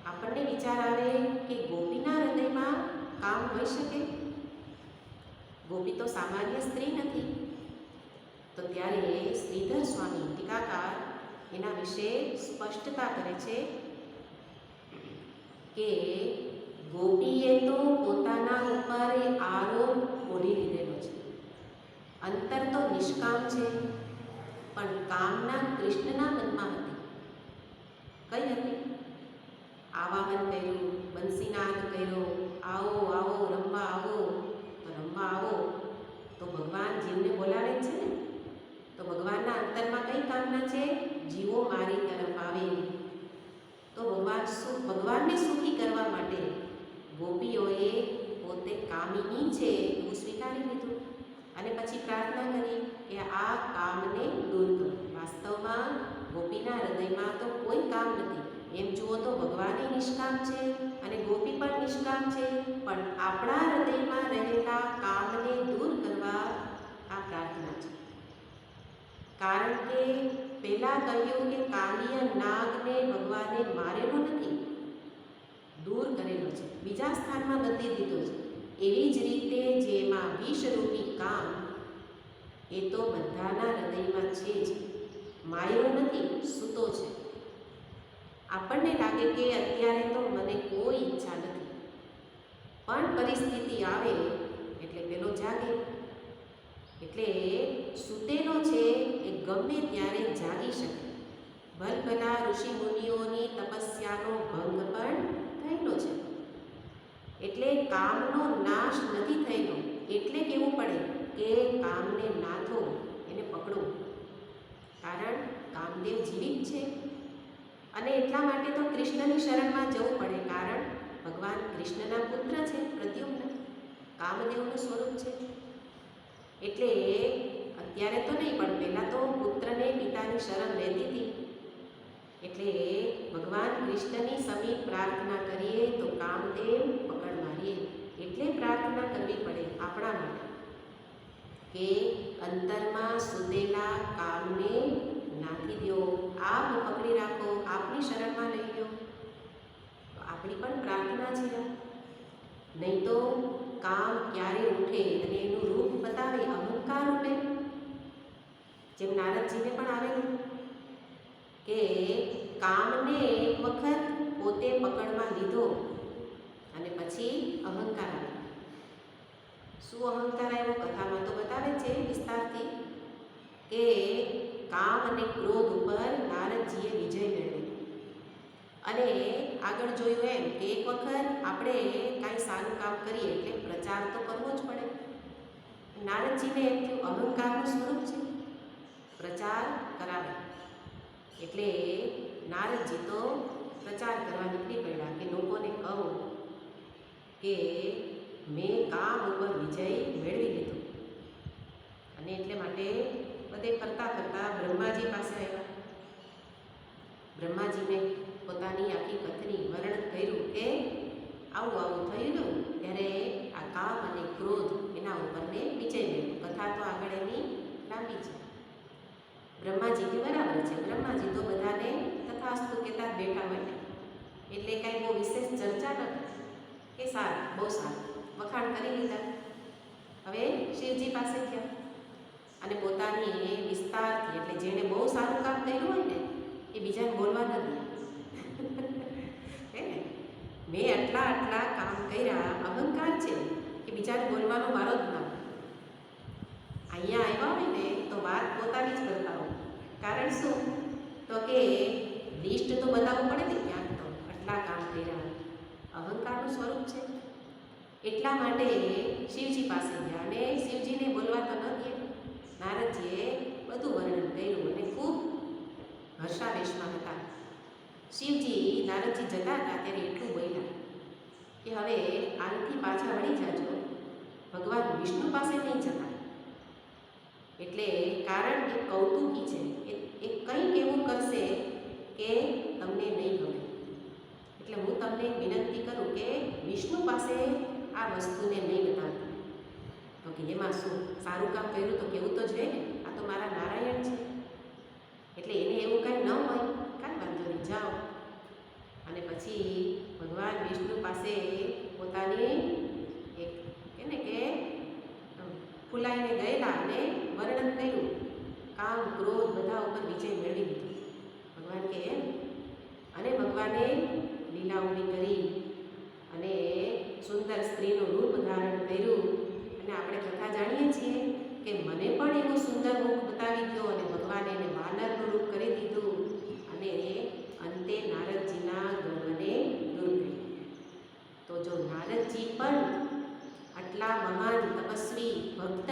આપણને વિચાર આવે કે ગોપીના હૃદયમાં કામ હોઈ શકે? ગોપી તો સામાન્ય સ્ત્રી નથી. તો ત્યારે શ્રીધર સ્વામી ટીકાકાર એના વિશે સ્પષ્ટતા કરે છે કે ગોપીએ તો પોતાના ઉપર આરોપ ઓઢી લીધેલો છે. અંતર તો નિષ્કામ છે, પણ કામના કૃષ્ણના મનમાં હતી. કઈ હતી? આવાહન કર્યું, બંસીનાદ કર્યો, આવો આવો રમવા આવો. તો રમવા આવો તો ભગવાન જીવને બોલાવે જ છે ને. તો ભગવાનના અંતરમાં કઈ કામના છે? જીવો મારી તરફ આવે. તો ભગવાનને સુખી કરવા માટે ગોપીઓએ પોતે કામિની છે એવું સ્વીકારી લીધું અને પછી પ્રાર્થના કરી કે આ કામને દૂર કરો. વાસ્તવમાં ગોપીના હૃદયમાં તો કોઈ કામ નથી. એમ જુઓ તો ભગવાન નિષ્કામ છે અને ગોપી પણ નિષ્કામ છે, પણ આપણા હૃદયમાં રહેલા કામને દૂર કરવા આ પ્રાર્થના છે. કારણ કે પહેલા કહ્યું કે કાલિય નાગને ભગવાને મારેલો નથી, દૂર કરેલો છે, બીજા સ્થાનમાં બદલી દીધો છે. એવી જ રીતે જેમાં વિષરૂપી કામ એ તો બધાના હૃદયમાં છે જ, માર્યો નથી, સૂતો છે. આપણને લાગે કે અત્યારે તો મને કોઈ ઈચ્છા નથી, પણ પરિસ્થિતિ આવે એટલે પેલો જાગે. એટલે સૂતેલો છે એ ગમે ત્યારે જાગી શકે. ભલભલા ઋષિ મુનિઓની તપસ્યાનો ભંગ પણ થયેલો છે. એટલે કામનો નાશ નથી થયેલો. એટલે કહેવું પડે કે કામને નાથો, એને પકડો. કારણ કામદેવ જીવિત છે અને એટલા માટે તો કૃષ્ણની શરણમાં જવું પડે. કારણ ભગવાન કૃષ્ણના પુત્ર છે પ્રદ્યુમ્ન, કામદેવનું સ્વરૂપ છે. એટલે અત્યારે તો નહીં, પણ પહેલાં તો પુત્રને પિતાની શરણ રહેતી હતી. એટલે ભગવાન કૃષ્ણની સમીપ પ્રાર્થના કરીએ તો કામદેવ પકડ મારીએ. એટલે પ્રાર્થના કરવી પડે આપણા માટે કે અંતરમાં સૂતેલા કામને નાખી દો, આપ પકડી રાખો, આપની શરણમાં લઈ લો. કરવાના છે. નહીં તો કામ ક્યારે ઉઠે અને એનું રૂપ બતાવે અહંકાર રૂપે. જેમ નારદજીને પણ આવેલું કે કામને એક વખત પોતે પકડમાં લીધો અને પછી અહંકાર આવ્યો. શું અહંકાર આવ્યો કથામાં તો બતાવે છે વિસ્તારથી કે કામ અને ક્રોધ ઉપર નારદજીએ વિજય મેળવ્યો. અને આગળ જોયું એમ કે એક વખત આપણે કાંઈ સારું કામ કરીએ એટલે પ્રચાર તો કરવો જ પડે. નારદજીને એમ થયું અહંકારનું સ્વરૂપ છે, પ્રચાર કરાવે. એટલે નારદજી તો પ્રચાર કરવા નીકળી પડ્યા કે લોકોને કહું કે મેં કામ ઉપર વિજય મેળવી લીધો. અને એટલે માટે બધે કરતાં કરતાં બ્રહ્માજી પાસે આવ્યા. બ્રહ્માજીને પોતાની આખી કથની વર્ણન કર્યું કે આવું આવું થયું ત્યારે આ કામ અને ક્રોધ એના ઉપર મેં વિજય મેળવ્યો. કથા તો આગળ એની લાંબી છે. બ્રહ્માજીને બરાબર છે, બ્રહ્માજી તો બધાને તથાસ્તુ કહેતા જ બેઠા હોય એટલે કાંઈ બહુ વિશેષ ચર્ચા નથી કે સારું, બહુ સારું, વખાણ કરી લીધા. હવે શિવજી પાસે ગયા અને પોતાની વિસ્તારથી એટલે જેણે બહુ સારું કામ કર્યું હોય ને એ બીજાને બોલવા ન દે. હે ને, મેં આટલા આટલા કામ કર્યા, અહંકાર છે કે બીજાને બોલવાનો મારો જ ના. અહીંયા આવ્યા હોય ને તો વાત પોતાની જ કરતા હોય. કારણ શું તો કે લિસ્ટ તો બતાવવું પડે ને ક્યાંક તો આટલા કામ કર્યા. અહંકારનું સ્વરૂપ છે. એટલા માટે શિવજી પાસે ગયા અને શિવજીને બોલવા તો ન દે. નારદજીએ બધું વર્ણન કર્યું અને ખૂબ હર્ષાવેશમાં હતા. શિવજી નારદજી જતા હતા ત્યારે એટલું બોલ્યા કે હવે આનથી પાછા વળી જાજો, ભગવાન વિષ્ણુ પાસે નહીં જતા. એટલે કારણ કે કૌતુકી છે, એ કંઈક એવું કરશે કે તમને નહીં ગમે. એટલે હું તમને વિનંતી કરું કે વિષ્ણુ પાસે આ વસ્તુને નહીં બતાવતા. તો કે એમાં શું, સારું કામ કર્યું તો કેવું તો જોઈએ ને, આ તો મારા નારાયણ છે એટલે એને એવું કાંઈ ન હોય, કાંઈ વાંધો નહીં, જાઓ. અને પછી ભગવાન વિષ્ણુ પાસે પોતાની એક એને કે ફૂલાઈને ગયેલા અને વર્ણન કર્યું. કામ ક્રોધ બધા ઉપર વિજય મેળવી લીધો. ભગવાન કે એમ. અને ભગવાને લીલા ઊભી કરી અને સુંદર સ્ત્રીનું રૂપ ધારણ કર્યું. અને આપણે કથા જાણીએ છીએ કે મને પણ એવું સુંદર મુખ બતાવી દો અને ભગવાને એને વાનરનું રૂપ કરી દીધું અને અંતે નારદજીના ગર્વને દૂર કર્યું. તો જો નારદજી પણ આટલા મહાન તપસ્વી ભક્ત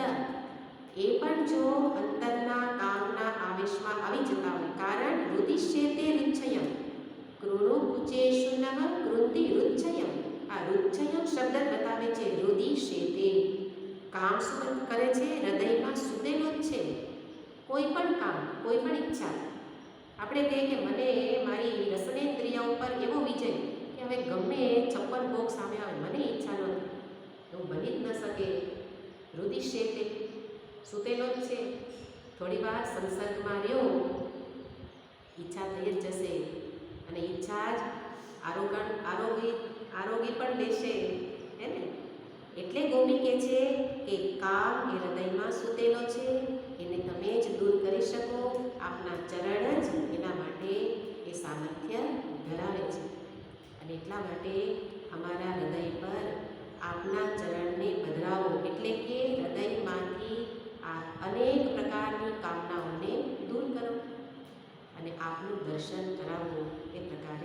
એ પણ જો અંતરના કામના આવેશમાં આવી જતા હોય, કારણ રુદિશ્યેતે રુચ્છયમ કૃણુ કુચેશુનઃ કૃંતિ રુચ્છયમ. આ રુચ્છયમ શબ્દ બતાવે છે રુદિશ્યેતે. કામ શું કરે છે, હૃદયમાં સુતેલો જ છે. કોઈ પણ કામ, કોઈ પણ ઈચ્છા આપણે કહીએ કે મને મારી રસનેન્દ્રિય ઉપર એવો વિજય કે હવે ગમે 56 ભોગ સામે આવે મને ઈચ્છા નથી, એવું બની જ ન શકે. રુદિશ્યેતે સુતેલો જ છે. થોડી વાર સંસર્ગમાં રહ્યો, ઈચ્છા થઈ જ જશે અને ઈચ્છા જ આરોગી પણ લેશે, હે ને. એટલે ગોપી કહે છે કે કામ એ હૃદયમાં સૂતેલો છે, એને તમે જ દૂર કરી શકો. આપના ચરણ જ એના માટે એ સામર્થ્ય ધરાવે છે. અને એટલા માટે અમારા હૃદય પર આપના ચરણને પધરાવો, એટલે કે હૃદયમાંથી આ અનેક પ્રકારની કામનાઓને દૂર કરો અને આપનું દર્શન કરાવો. એ પ્રકારે